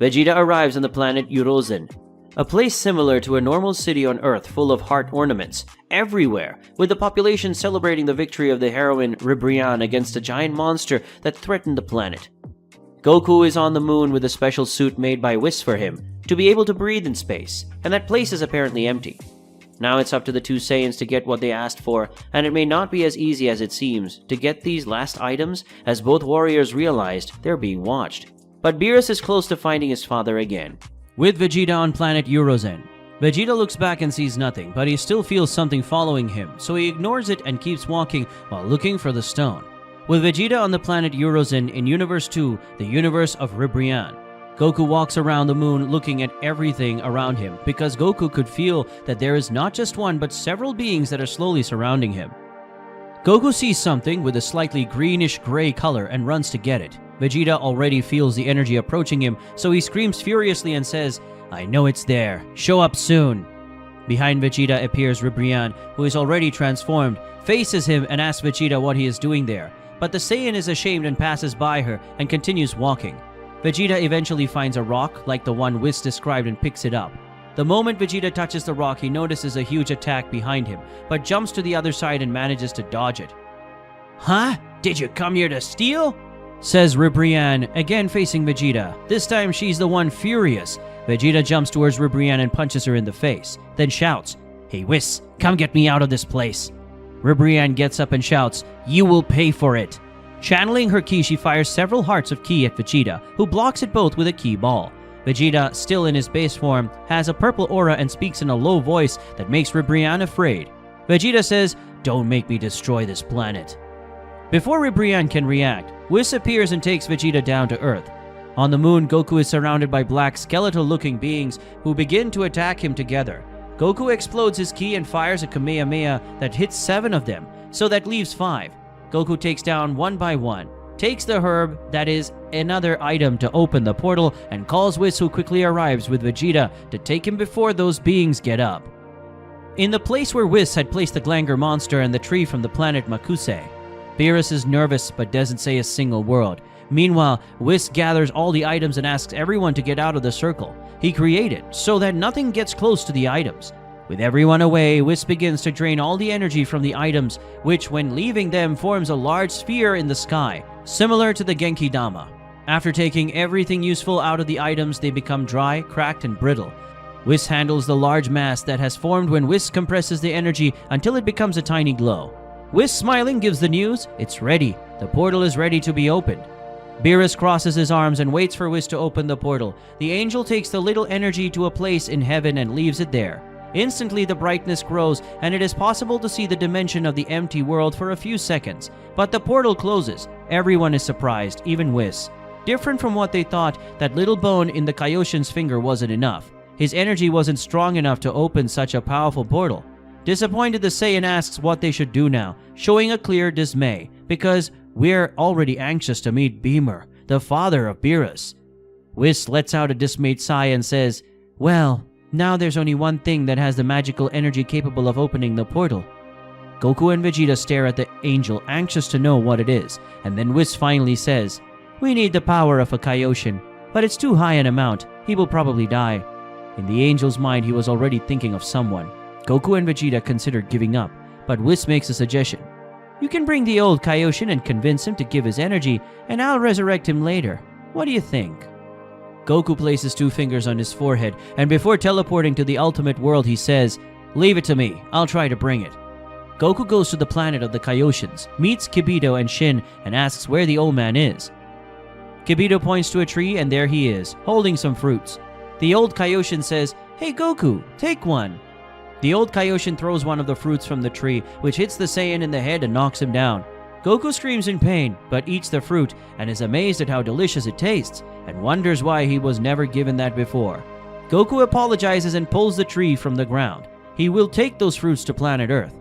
Vegeta arrives on the planet Urozen, a place similar to a normal city on Earth full of heart ornaments everywhere, with the population celebrating the victory of the heroine Ribrianne against a giant monster that threatened the planet. Goku is on the moon with a special suit made by Whis for him to be able to breathe in space, and that place is apparently empty. Now it's up to the 2 Saiyans to get what they asked for, and it may not be as easy as it seems to get these last items, as both warriors realized they're being watched. But Beerus is close to finding his father again. With Vegeta on planet Urozen, Vegeta looks back and sees nothing, but he still feels something following him, so he ignores it and keeps walking while looking for the stone. With Vegeta on the planet Urozen in Universe 2, the universe of Ribrianne, Goku walks around the moon looking at everything around him because Goku could feel that there is not just one but several beings that are slowly surrounding him. Goku sees something with a slightly greenish-gray color and runs to get it. Vegeta already feels the energy approaching him, so he screams furiously and says, "I know it's there. Show up soon." Behind Vegeta appears Ribrianne, who is already transformed, faces him and asks Vegeta what he is doing there. But the Saiyan is ashamed and passes by her and continues walking. Vegeta eventually finds a rock like the one Whis described and picks it up. The moment Vegeta touches the rock, he notices a huge attack behind him, but jumps to the other side and manages to dodge it. "Huh? Did you come here to steal?" says Ribrianne, again facing Vegeta. This time she's the one furious. Vegeta jumps towards Ribrianne and punches her in the face, then shouts, "Hey Whis, come get me out of this place." Ribrianne gets up and shouts, "You will pay for it." Channeling her ki, she fires several hearts of ki at Vegeta, who blocks it both with a ki ball. Vegeta, still in his base form, has a purple aura and speaks in a low voice that makes Ribrianne afraid. Vegeta says, "Don't make me destroy this planet." Before Ribrianne can react, Whis appears and takes Vegeta down to Earth. On the moon, Goku is surrounded by black skeletal-looking beings who begin to attack him together. Goku explodes his ki and fires a Kamehameha that hits 7 of them, so that leaves 5. Goku takes down one by one, takes the herb that is another item to open the portal, and calls Whis, who quickly arrives with Vegeta to take him before those beings get up. In the place where Whis had placed the Glanger monster and the tree from the planet Makuse, Beerus is nervous but doesn't say a single word. Meanwhile, Whis gathers all the items and asks everyone to get out of the circle he created so that nothing gets close to the items. With everyone away, Whis begins to drain all the energy from the items, which when leaving them forms a large sphere in the sky, similar to the Genki Dama. After taking everything useful out of the items, they become dry, cracked, and brittle. Whis handles the large mass that has formed when Whis compresses the energy until it becomes a tiny glow. Whis, smiling, gives the news, it's ready. The portal is ready to be opened. Beerus crosses his arms and waits for Whis to open the portal. The angel takes the little energy to a place in heaven and leaves it there. Instantly, the brightness grows, and it is possible to see the dimension of the empty world for a few seconds. But the portal closes. Everyone is surprised, even Whis. Different from what they thought, that little bone in the Kaioshin's finger wasn't enough. His energy wasn't strong enough to open such a powerful portal. Disappointed, the Saiyan asks what they should do now, showing a clear dismay, because we're already anxious to meet Beamer, the father of Beerus. Whis lets out a dismayed sigh and says, well, now there's only one thing that has the magical energy capable of opening the portal. Goku and Vegeta stare at the angel, anxious to know what it is, and then Whis finally says, we need the power of a Kaioshin, but it's too high an amount. He will probably die. In the angel's mind, he was already thinking of someone. Goku and Vegeta considered giving up, but Whis makes a suggestion. You can bring the old Kaioshin and convince him to give his energy, and I'll resurrect him later. What do you think? Goku places 2 fingers on his forehead, and before teleporting to the ultimate world, he says, leave it to me, I'll try to bring it. Goku goes to the planet of the Kaioshins, meets Kibito and Shin, and asks where the old man is. Kibito points to a tree, and there he is, holding some fruits. The old Kaioshin says, hey Goku, take one. The old Kaioshin throws one of the fruits from the tree, which hits the Saiyan in the head and knocks him down. Goku screams in pain, but eats the fruit and is amazed at how delicious it tastes, and wonders why he was never given that before. Goku apologizes and pulls the tree from the ground. He will take those fruits to planet Earth.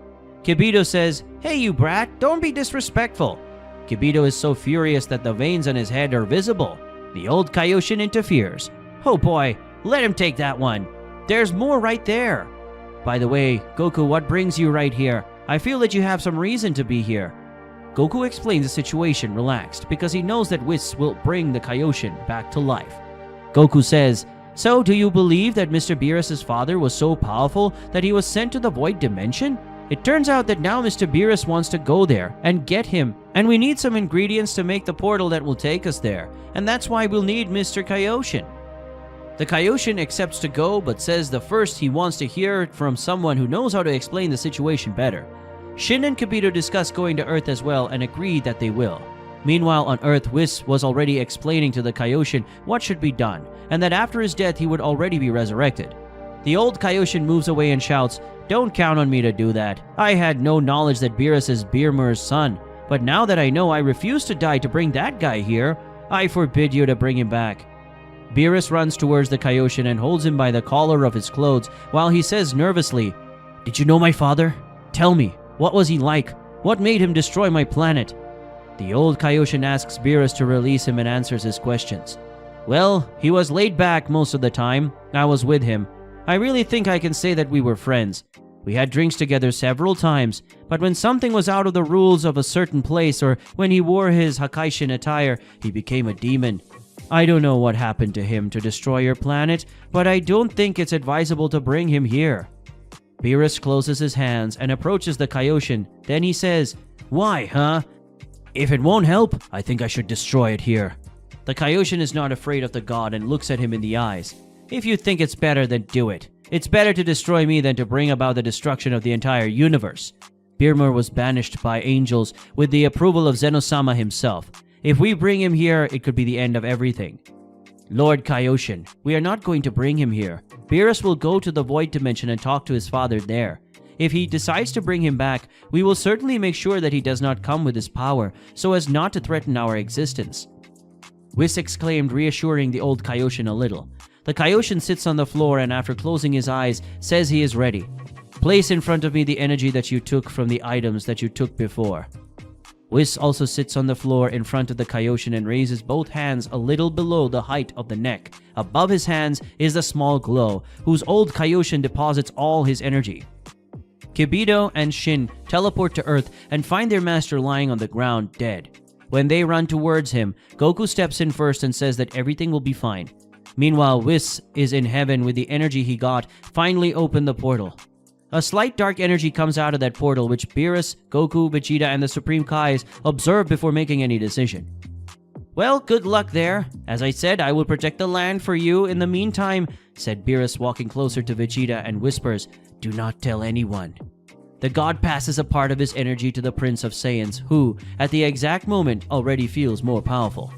Kibito says, hey you brat, don't be disrespectful. Kibito is so furious that the veins on his head are visible. The old Kaioshin interferes. Oh boy, let him take that one. There's more right there. By the way, Goku, what brings you right here? I feel that you have some reason to be here. Goku explains the situation relaxed because he knows that Whis will bring the Kaioshin back to life. Goku says, so do you believe that Mr. Beerus' father was so powerful that he was sent to the void dimension? It turns out that now Mr. Beerus wants to go there and get him, and we need some ingredients to make the portal that will take us there, and that's why we'll need Mr. Kaioshin. The Kaioshin accepts to go, but says the first he wants to hear from someone who knows how to explain the situation better. Shin and Kibito discuss going to Earth as well and agree that they will. Meanwhile, on Earth, Whis was already explaining to the Kaioshin what should be done, and that after his death he would already be resurrected. The old Kaioshin moves away and shouts, don't count on me to do that. I had no knowledge that Beerus is Beermer's son, but now that I know, I refuse to die to bring that guy here. I forbid you to bring him back. Beerus runs towards the Kaioshin and holds him by the collar of his clothes while he says nervously, did you know my father? Tell me, what was he like? What made him destroy my planet? The old Kaioshin asks Beerus to release him and answers his questions. Well, he was laid back most of the time. I was with him. I really think I can say that we were friends. We had drinks together several times, but when something was out of the rules of a certain place or when he wore his Hakaishin attire, he became a demon. I don't know what happened to him to destroy your planet, but I don't think it's advisable to bring him here. Beerus closes his hands and approaches the Kaioshin. Then he says, why, huh? If it won't help, I think I should destroy it here. The Kaioshin is not afraid of the god and looks at him in the eyes. If you think it's better, then do it. It's better to destroy me than to bring about the destruction of the entire universe. Beermer was banished by angels with the approval of Zenosama himself. If we bring him here, it could be the end of everything. Lord Kaioshin, we are not going to bring him here. Beerus will go to the void dimension and talk to his father there. If he decides to bring him back, we will certainly make sure that he does not come with his power, so as not to threaten our existence. Whis exclaimed, reassuring the old Kaioshin a little. The Kaioshin sits on the floor and after closing his eyes, says he is ready. Place in front of me the energy that you took from the items that you took before. Whis also sits on the floor in front of the Kaioshin and raises both hands a little below the height of the neck. Above his hands is the small glow, whose old Kaioshin deposits all his energy. Kibito and Shin teleport to Earth and find their master lying on the ground, dead. When they run towards him, Goku steps in first and says that everything will be fine. Meanwhile, Whis is in heaven with the energy he got, finally opened the portal. A slight dark energy comes out of that portal, which Beerus, Goku, Vegeta, and the Supreme Kais observe before making any decision. "Well, good luck there. As I said, I will protect the land for you in the meantime," said Beerus, walking closer to Vegeta and whispers, "Do not tell anyone." The god passes a part of his energy to the Prince of Saiyans, who, at the exact moment, already feels more powerful.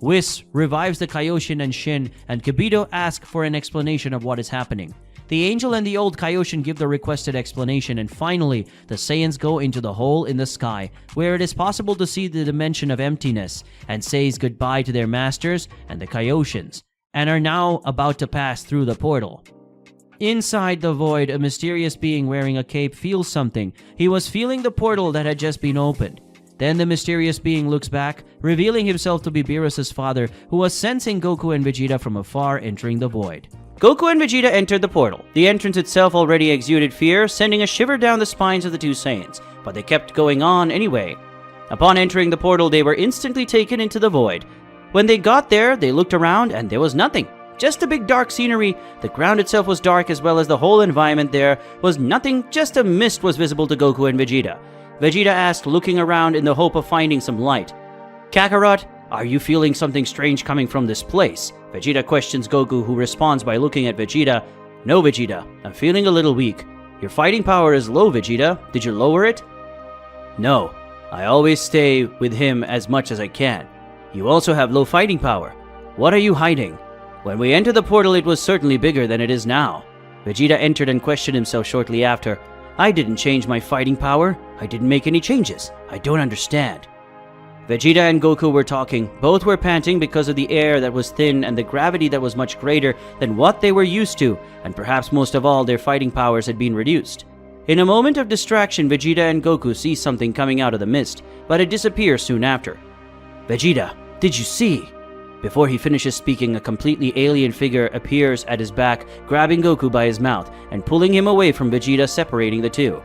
Whis revives the Kaioshin and Shin, and Kibito asks for an explanation of what is happening. The angel and the old Kaioshin give the requested explanation, and finally, the Saiyans go into the hole in the sky, where it is possible to see the dimension of emptiness, and says goodbye to their masters and the Kaioshins, and are now about to pass through the portal. Inside the void, a mysterious being wearing a cape feels something. He was feeling the portal that had just been opened. Then the mysterious being looks back, revealing himself to be Beerus' father, who was sensing Goku and Vegeta from afar entering the void. Goku and Vegeta entered the portal. The entrance itself already exuded fear, sending a shiver down the spines of the two Saiyans, but they kept going on anyway. Upon entering the portal, they were instantly taken into the void. When they got there, they looked around and there was nothing. Just a big dark scenery. The ground itself was dark, as well as the whole environment. There was nothing, just a mist was visible to Goku and Vegeta. Vegeta asked, looking around in the hope of finding some light, "Kakarot, are you feeling something strange coming from this place?" Vegeta questions Goku, who responds by looking at Vegeta. "No, Vegeta, I'm feeling a little weak." "Your fighting power is low, Vegeta. Did you lower it?" "No, I always stay with him as much as I can." "You also have low fighting power. What are you hiding?" "When we entered the portal, it was certainly bigger than it is now." Vegeta entered and questioned himself shortly after. "I didn't change my fighting power. I didn't make any changes. I don't understand." Vegeta and Goku were talking. Both were panting because of the air that was thin and the gravity that was much greater than what they were used to, and perhaps most of all, their fighting powers had been reduced. In a moment of distraction, Vegeta and Goku see something coming out of the mist, but it disappears soon after. "Vegeta, did you see?" Before he finishes speaking, a completely alien figure appears at his back, grabbing Goku by his mouth and pulling him away from Vegeta, separating the two.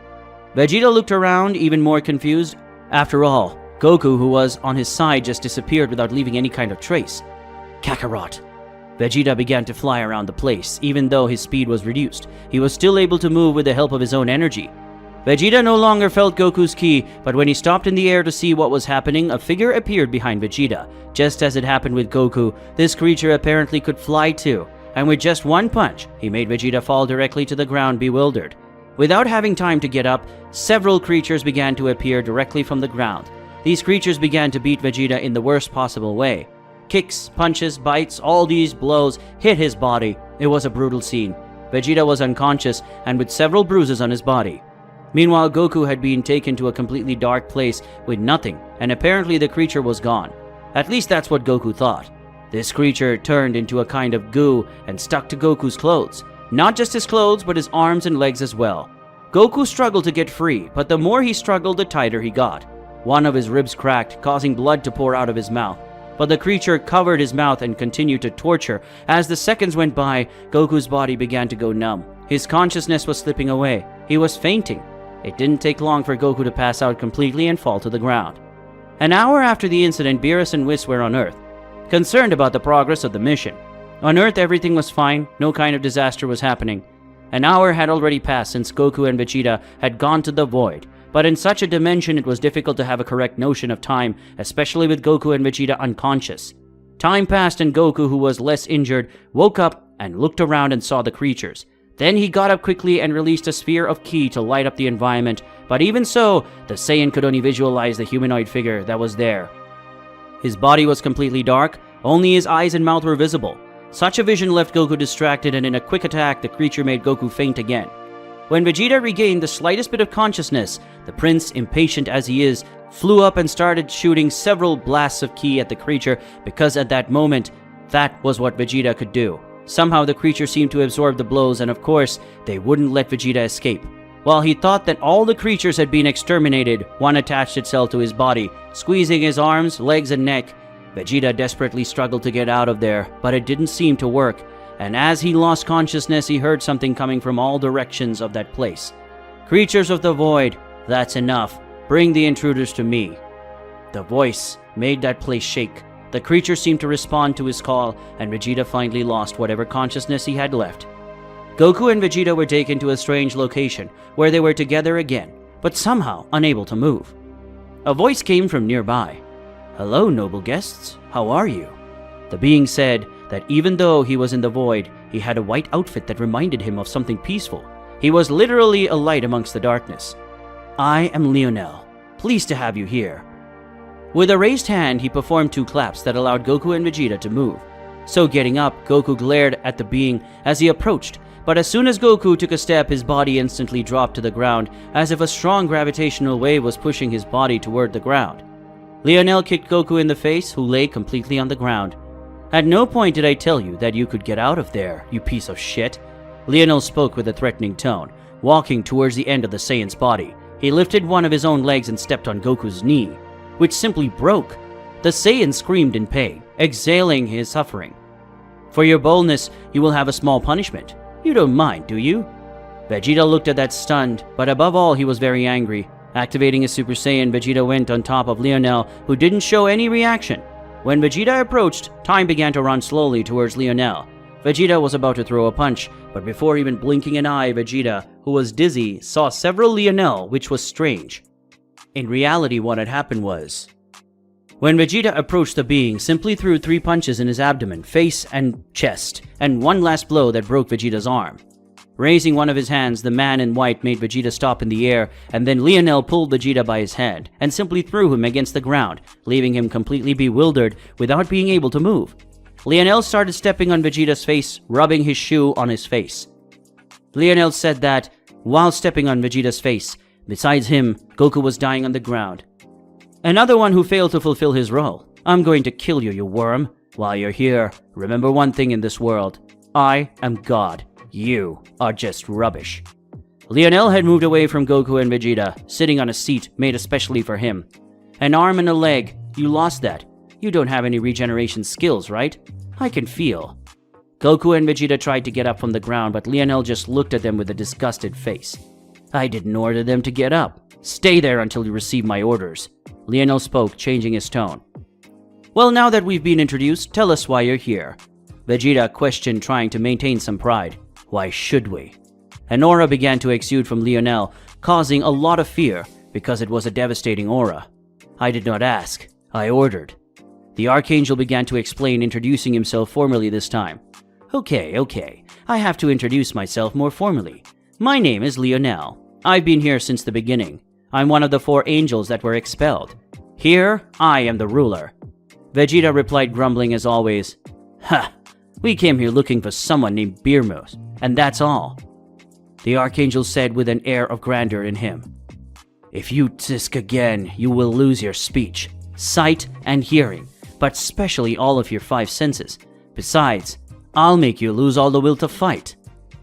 Vegeta looked around, even more confused. After all, Goku, who was on his side, just disappeared without leaving any kind of trace. "Kakarot." Vegeta began to fly around the place. Even though his speed was reduced, he was still able to move with the help of his own energy. Vegeta no longer felt Goku's ki, but when he stopped in the air to see what was happening, a figure appeared behind Vegeta. Just as it happened with Goku, this creature apparently could fly too, and with just one punch, he made Vegeta fall directly to the ground, bewildered. Without having time to get up, several creatures began to appear directly from the ground. These creatures began to beat Vegeta in the worst possible way. Kicks, punches, bites, all these blows hit his body. It was a brutal scene. Vegeta was unconscious and with several bruises on his body. Meanwhile, Goku had been taken to a completely dark place with nothing, and apparently the creature was gone. At least that's what Goku thought. This creature turned into a kind of goo and stuck to Goku's clothes. Not just his clothes, but his arms and legs as well. Goku struggled to get free, but the more he struggled, the tighter he got. One of his ribs cracked, causing blood to pour out of his mouth. But the creature covered his mouth and continued to torture. As the seconds went by, Goku's body began to go numb. His consciousness was slipping away. He was fainting. It didn't take long for Goku to pass out completely and fall to the ground. An hour after the incident, Beerus and Whis were on Earth, concerned about the progress of the mission. On Earth, everything was fine. No kind of disaster was happening. An hour had already passed since Goku and Vegeta had gone to the void. But in such a dimension, it was difficult to have a correct notion of time, especially with Goku and Vegeta unconscious. Time passed and Goku, who was less injured, woke up and looked around and saw the creatures. Then he got up quickly and released a sphere of ki to light up the environment, but even so, the Saiyan could only visualize the humanoid figure that was there. His body was completely dark, only his eyes and mouth were visible. Such a vision left Goku distracted, and in a quick attack, the creature made Goku faint again. When Vegeta regained the slightest bit of consciousness, the prince, impatient as he is, flew up and started shooting several blasts of ki at the creature, because at that moment, that was what Vegeta could do. Somehow the creature seemed to absorb the blows, and of course, they wouldn't let Vegeta escape. While he thought that all the creatures had been exterminated, one attached itself to his body, squeezing his arms, legs, and neck. Vegeta desperately struggled to get out of there, but it didn't seem to work. And as he lost consciousness, he heard something coming from all directions of that place. "Creatures of the void, that's enough. Bring the intruders to me." The voice made that place shake. The creature seemed to respond to his call, and Vegeta finally lost whatever consciousness he had left. Goku and Vegeta were taken to a strange location, where they were together again, but somehow unable to move. A voice came from nearby. "Hello, noble guests. How are you?" The being said that even though he was in the void, he had a white outfit that reminded him of something peaceful. He was literally a light amongst the darkness. "I am Leonel. Pleased to have you here." With a raised hand, he performed 2 claps that allowed Goku and Vegeta to move. So getting up, Goku glared at the being as he approached, but as soon as Goku took a step, his body instantly dropped to the ground, as if a strong gravitational wave was pushing his body toward the ground. Leonel kicked Goku in the face, who lay completely on the ground. "At no point did I tell you that you could get out of there, you piece of shit." Leonel spoke with a threatening tone, walking towards the end of the Saiyan's body. He lifted one of his own legs and stepped on Goku's knee, which simply broke. The Saiyan screamed in pain, exhaling his suffering. "For your boldness, you will have a small punishment. You don't mind, do you?" Vegeta looked at that stunned, but above all he was very angry. Activating his Super Saiyan, Vegeta went on top of Leonel, who didn't show any reaction. When Vegeta approached, time began to run slowly towards Leonel. Vegeta was about to throw a punch, but before even blinking an eye, Vegeta, who was dizzy, saw several Leonel, which was strange. In reality, what had happened was, when Vegeta approached the being, simply threw 3 punches in his abdomen, face, and chest, and one last blow that broke Vegeta's arm. Raising one of his hands, the man in white made Vegeta stop in the air, and then Leonel pulled Vegeta by his hand and simply threw him against the ground, leaving him completely bewildered without being able to move. Leonel started stepping on Vegeta's face, rubbing his shoe on his face. Leonel said that, while stepping on Vegeta's face, besides him, Goku was dying on the ground. "Another one who failed to fulfill his role. I'm going to kill you, you worm. While you're here, remember one thing in this world. I am God. You are just rubbish." Leonel had moved away from Goku and Vegeta, sitting on a seat made especially for him. "An arm and a leg. You lost that. You don't have any regeneration skills, right? I can feel." Goku and Vegeta tried to get up from the ground, but Leonel just looked at them with a disgusted face. "I didn't order them to get up. Stay there until you receive my orders." Leonel spoke, changing his tone. "Well, now that we've been introduced, tell us why you're here." Vegeta questioned, trying to maintain some pride. "Why should we?" An aura began to exude from Leonel, causing a lot of fear because it was a devastating aura. "I did not ask. I ordered." The Archangel began to explain, introducing himself formally this time. Okay. I have to introduce myself more formally. My name is Leonel. I've been here since the beginning. I'm one of the 4 angels that were expelled. Here, I am the ruler." Vegeta replied, grumbling as always. "Ha! We came here looking for someone named Beerus, and that's all." The Archangel said with an air of grandeur in him. "If you tisk again, you will lose your speech, sight, and hearing, but especially all of your 5 senses. Besides, I'll make you lose all the will to fight,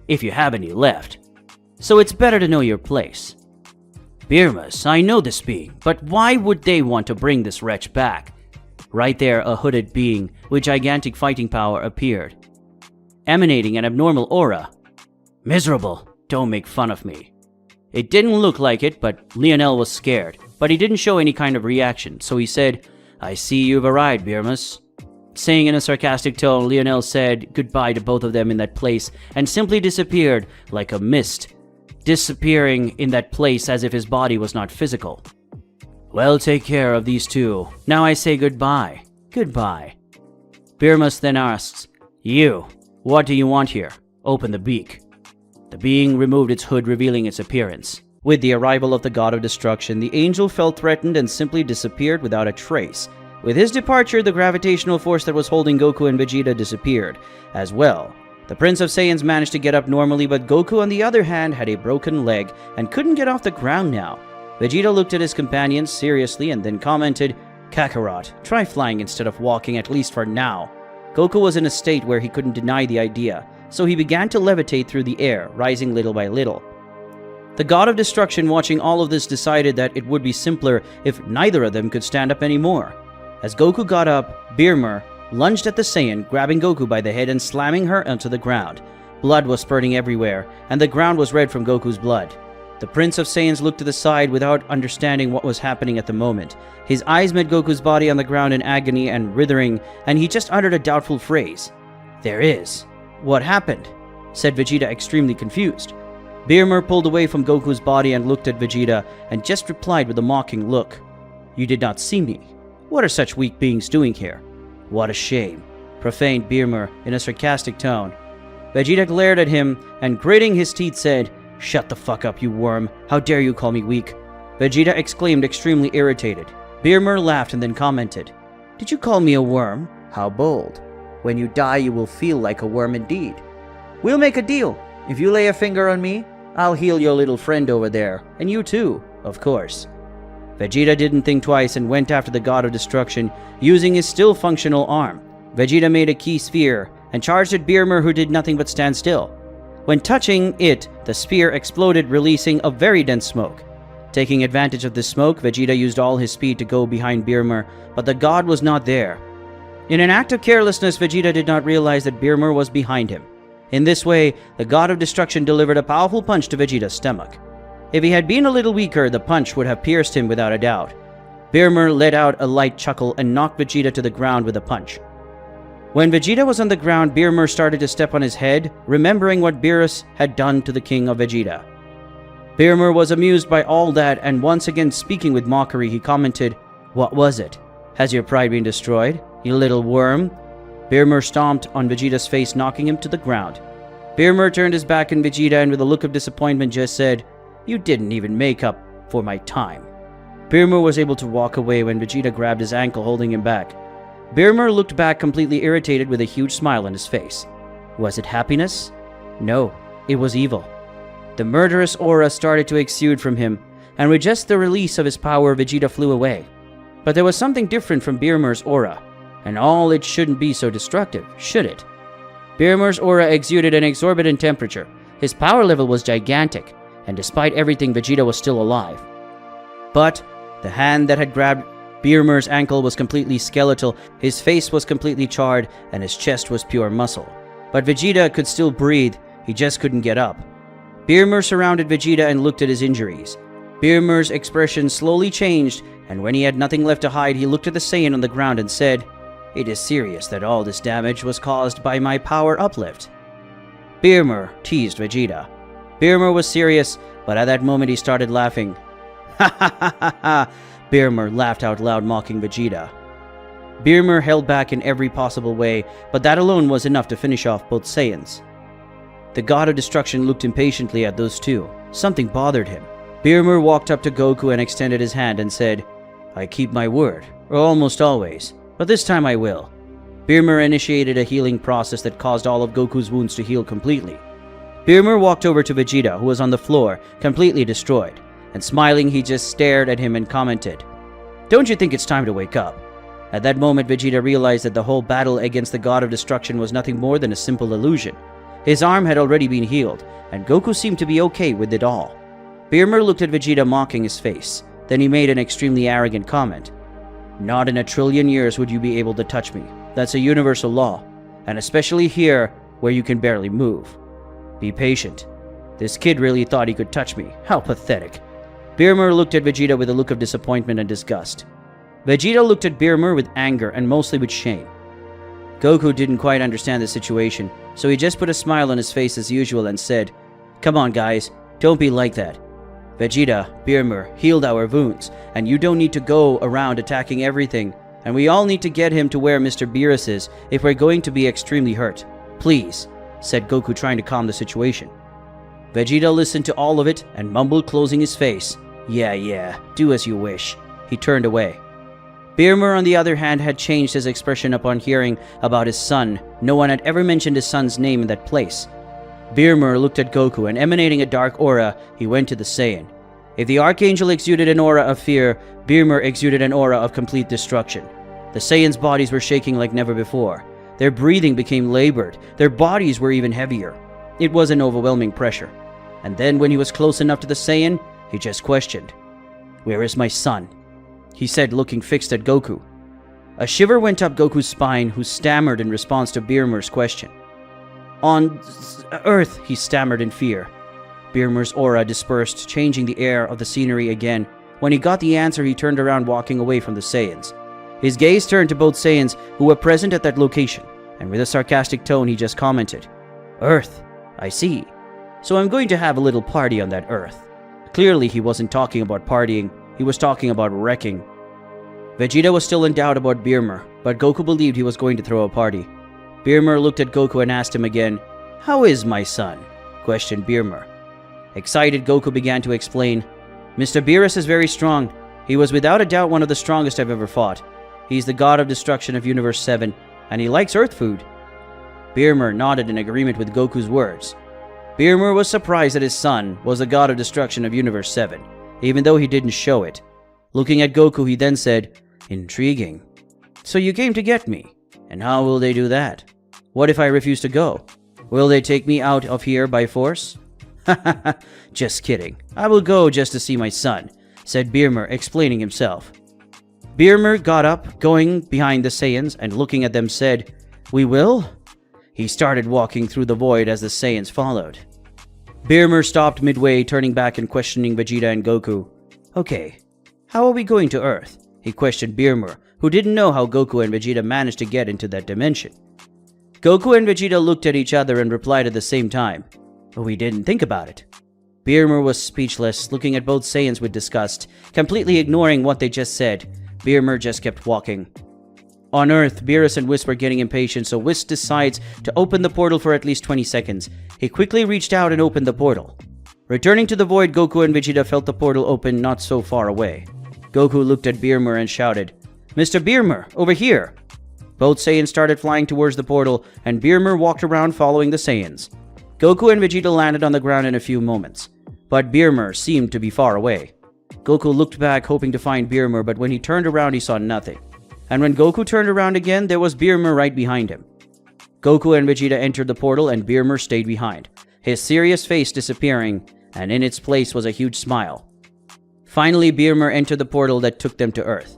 if you have any left. So it's better to know your place." "Beerus, I know this being, but why would they want to bring this wretch back?" Right there, a hooded being with gigantic fighting power appeared, emanating an abnormal aura. "Miserable, don't make fun of me." It didn't look like it, but Leonel was scared, but he didn't show any kind of reaction, so he said, "I see you've arrived, Beerus." Saying in a sarcastic tone, Leonel said goodbye to both of them in that place and simply disappeared like a mist, disappearing in that place as if his body was not physical. "Well, take care of these 2. Now I say goodbye. Goodbye." Beerus then asks, "You, what do you want here? Open the beak." The being removed its hood, revealing its appearance. With the arrival of the God of Destruction, the angel felt threatened and simply disappeared without a trace. With his departure, the gravitational force that was holding Goku and Vegeta disappeared as well. The Prince of Saiyans managed to get up normally, but Goku on the other hand had a broken leg and couldn't get off the ground now. Vegeta looked at his companions seriously and then commented, "Kakarot, try flying instead of walking, at least for now." Goku was in a state where he couldn't deny the idea, so he began to levitate through the air, rising little by little. The God of Destruction, watching all of this, decided that it would be simpler if neither of them could stand up anymore. As Goku got up, Beerus lunged at the Saiyan, grabbing Goku by the head and slamming her onto the ground. Blood was spurting everywhere, and the ground was red from Goku's blood. The Prince of Saiyans looked to the side without understanding what was happening at the moment. His eyes met Goku's body on the ground in agony and writhing, and he just uttered a doubtful phrase. "There is. What happened?" said Vegeta, extremely confused. Beerus pulled away from Goku's body and looked at Vegeta, and just replied with a mocking look. "You did not see me. What are such weak beings doing here? What a shame, profaned Beerus in a sarcastic tone. Vegeta glared at him and, gritting his teeth, said, "Shut the fuck up, you worm. How dare you call me weak?" Vegeta exclaimed, extremely irritated. Beerus laughed and then commented, "Did you call me a worm? How bold. When you die, you will feel like a worm indeed. We'll make a deal. If you lay a finger on me, I'll heal your little friend over there, and you too, of course." Vegeta didn't think twice and went after the God of Destruction, using his still functional arm. Vegeta made a key sphere and charged at Beerus, who did nothing but stand still. When touching it, the spear exploded, releasing a very dense smoke. Taking advantage of this smoke, Vegeta used all his speed to go behind Beerus, but the god was not there. In an act of carelessness, Vegeta did not realize that Beerus was behind him. In this way, the God of Destruction delivered a powerful punch to Vegeta's stomach. If he had been a little weaker, the punch would have pierced him without a doubt. Beerus let out a light chuckle and knocked Vegeta to the ground with a punch. When Vegeta was on the ground, Beerus started to step on his head, remembering what Beerus had done to the king of Vegeta. Beerus was amused by all that, and once again speaking with mockery, he commented, "What was it? Has your pride been destroyed, you little worm?" Beerus stomped on Vegeta's face, knocking him to the ground. Beerus turned his back on Vegeta and with a look of disappointment just said, "You didn't even make up for my time." Beerus was able to walk away when Vegeta grabbed his ankle, holding him back. Beerus looked back completely irritated with a huge smile on his face. Was it happiness? No, it was evil. The murderous aura started to exude from him, and with just the release of his power, Vegeta flew away. But there was something different from Beerus' aura, and all it shouldn't be so destructive, should it? Beerus' aura exuded an exorbitant temperature. His power level was gigantic, and despite everything, Vegeta was still alive. But the hand that had grabbed Beerus' ankle was completely skeletal, his face was completely charred, and his chest was pure muscle. But Vegeta could still breathe, he just couldn't get up. Beerus surrounded Vegeta and looked at his injuries. Beerus' expression slowly changed, and when he had nothing left to hide, he looked at the Saiyan on the ground and said, "It is serious that all this damage was caused by my power uplift." Beerus teased Vegeta. Beerus was serious, but at that moment he started laughing. "Ha ha ha ha ha!" Beerus laughed out loud, mocking Vegeta. Beerus held back in every possible way, but that alone was enough to finish off both Saiyans. The God of Destruction looked impatiently at those two. Something bothered him. Beerus walked up to Goku and extended his hand and said, "I keep my word, or almost always, but this time I will." Beerus initiated a healing process that caused all of Goku's wounds to heal completely. Beerus walked over to Vegeta, who was on the floor, completely destroyed, and smiling, he just stared at him and commented, "Don't you think it's time to wake up?" At that moment, Vegeta realized that the whole battle against the God of Destruction was nothing more than a simple illusion. His arm had already been healed, and Goku seemed to be okay with it all. Beerus looked at Vegeta, mocking his face. Then he made an extremely arrogant comment. "Not in a trillion years would you be able to touch me. That's a universal law, and especially here, where you can barely move. Be patient. This kid really thought he could touch me. How pathetic." Beerus looked at Vegeta with a look of disappointment and disgust. Vegeta looked at Beerus with anger and mostly with shame. Goku didn't quite understand the situation, so he just put a smile on his face as usual and said, "Come on guys, don't be like that. Vegeta, Beerus healed our wounds, and you don't need to go around attacking everything, and we all need to get him to where Mr. Beerus is if we're going to be extremely hurt. Please," said Goku, trying to calm the situation. Vegeta listened to all of it and mumbled, closing his face, Yeah, do as you wish." He turned away. Beerus, on the other hand, had changed his expression upon hearing about his son. No one had ever mentioned his son's name in that place. Beerus looked at Goku, and emanating a dark aura, he went to the Saiyan. If the Archangel exuded an aura of fear, Beerus exuded an aura of complete destruction. The Saiyans' bodies were shaking like never before. Their breathing became labored. Their bodies were even heavier. It was an overwhelming pressure. And then when he was close enough to the Saiyan, he just questioned, "Where is my son?" he said, looking fixed at Goku. A shiver went up Goku's spine, who stammered in response to Beerus' question. "On Earth," he stammered in fear. Beerus' aura dispersed, changing the air of the scenery again. When he got the answer, he turned around, walking away from the Saiyans. His gaze turned to both Saiyans who were present at that location, and with a sarcastic tone, he just commented, "Earth, I see. So I'm going to have a little party on that Earth." Clearly, he wasn't talking about partying. He was talking about wrecking. Vegeta was still in doubt about Beerus, but Goku believed he was going to throw a party. Beerus looked at Goku and asked him again, "How is my son?" questioned Beerus. Excited, Goku began to explain, "Mr. Beerus is very strong. He was without a doubt one of the strongest I've ever fought. He's the god of destruction of Universe 7, and he likes Earth food." Beerus nodded in agreement with Goku's words. Beerus was surprised that his son was the god of destruction of Universe 7, even though he didn't show it. Looking at Goku, he then said, "Intriguing. So you came to get me, and how will they do that? What if I refuse to go? Will they take me out of here by force?" "Hahaha, just kidding. I will go just to see my son," said Beerus, explaining himself. Beerus got up, going behind the Saiyans, and looking at them said, "We will?" He started walking through the void as the Saiyans followed. Beerus stopped midway, turning back and questioning Vegeta and Goku. "Okay, how are we going to Earth?" he questioned Beerus, who didn't know how Goku and Vegeta managed to get into that dimension. Goku and Vegeta looked at each other and replied at the same time, "We didn't think about it." Beerus was speechless, looking at both Saiyans with disgust, completely ignoring what they just said. Beerus just kept walking. On Earth, Beerus and Whis were getting impatient, so Whis decides to open the portal for at least 20 seconds. He quickly reached out and opened the portal. Returning to the void, Goku and Vegeta felt the portal open not so far away. Goku looked at Beerus and shouted, "Mr. Beerus, over here!" Both Saiyans started flying towards the portal, and Beerus walked around following the Saiyans. Goku and Vegeta landed on the ground in a few moments, but Beerus seemed to be far away. Goku looked back, hoping to find Beerus, but when he turned around, he saw nothing. And when Goku turned around again, there was Beerus right behind him. Goku and Vegeta entered the portal, and Beerus stayed behind, his serious face disappearing, and in its place was a huge smile. Finally, Beerus entered the portal that took them to Earth.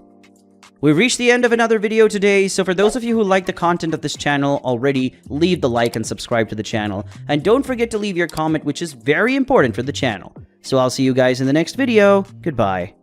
We've reached the end of another video today, so for those of you who like the content of this channel already, leave the like and subscribe to the channel. And don't forget to leave your comment, which is very important for the channel. So I'll see you guys in the next video. Goodbye.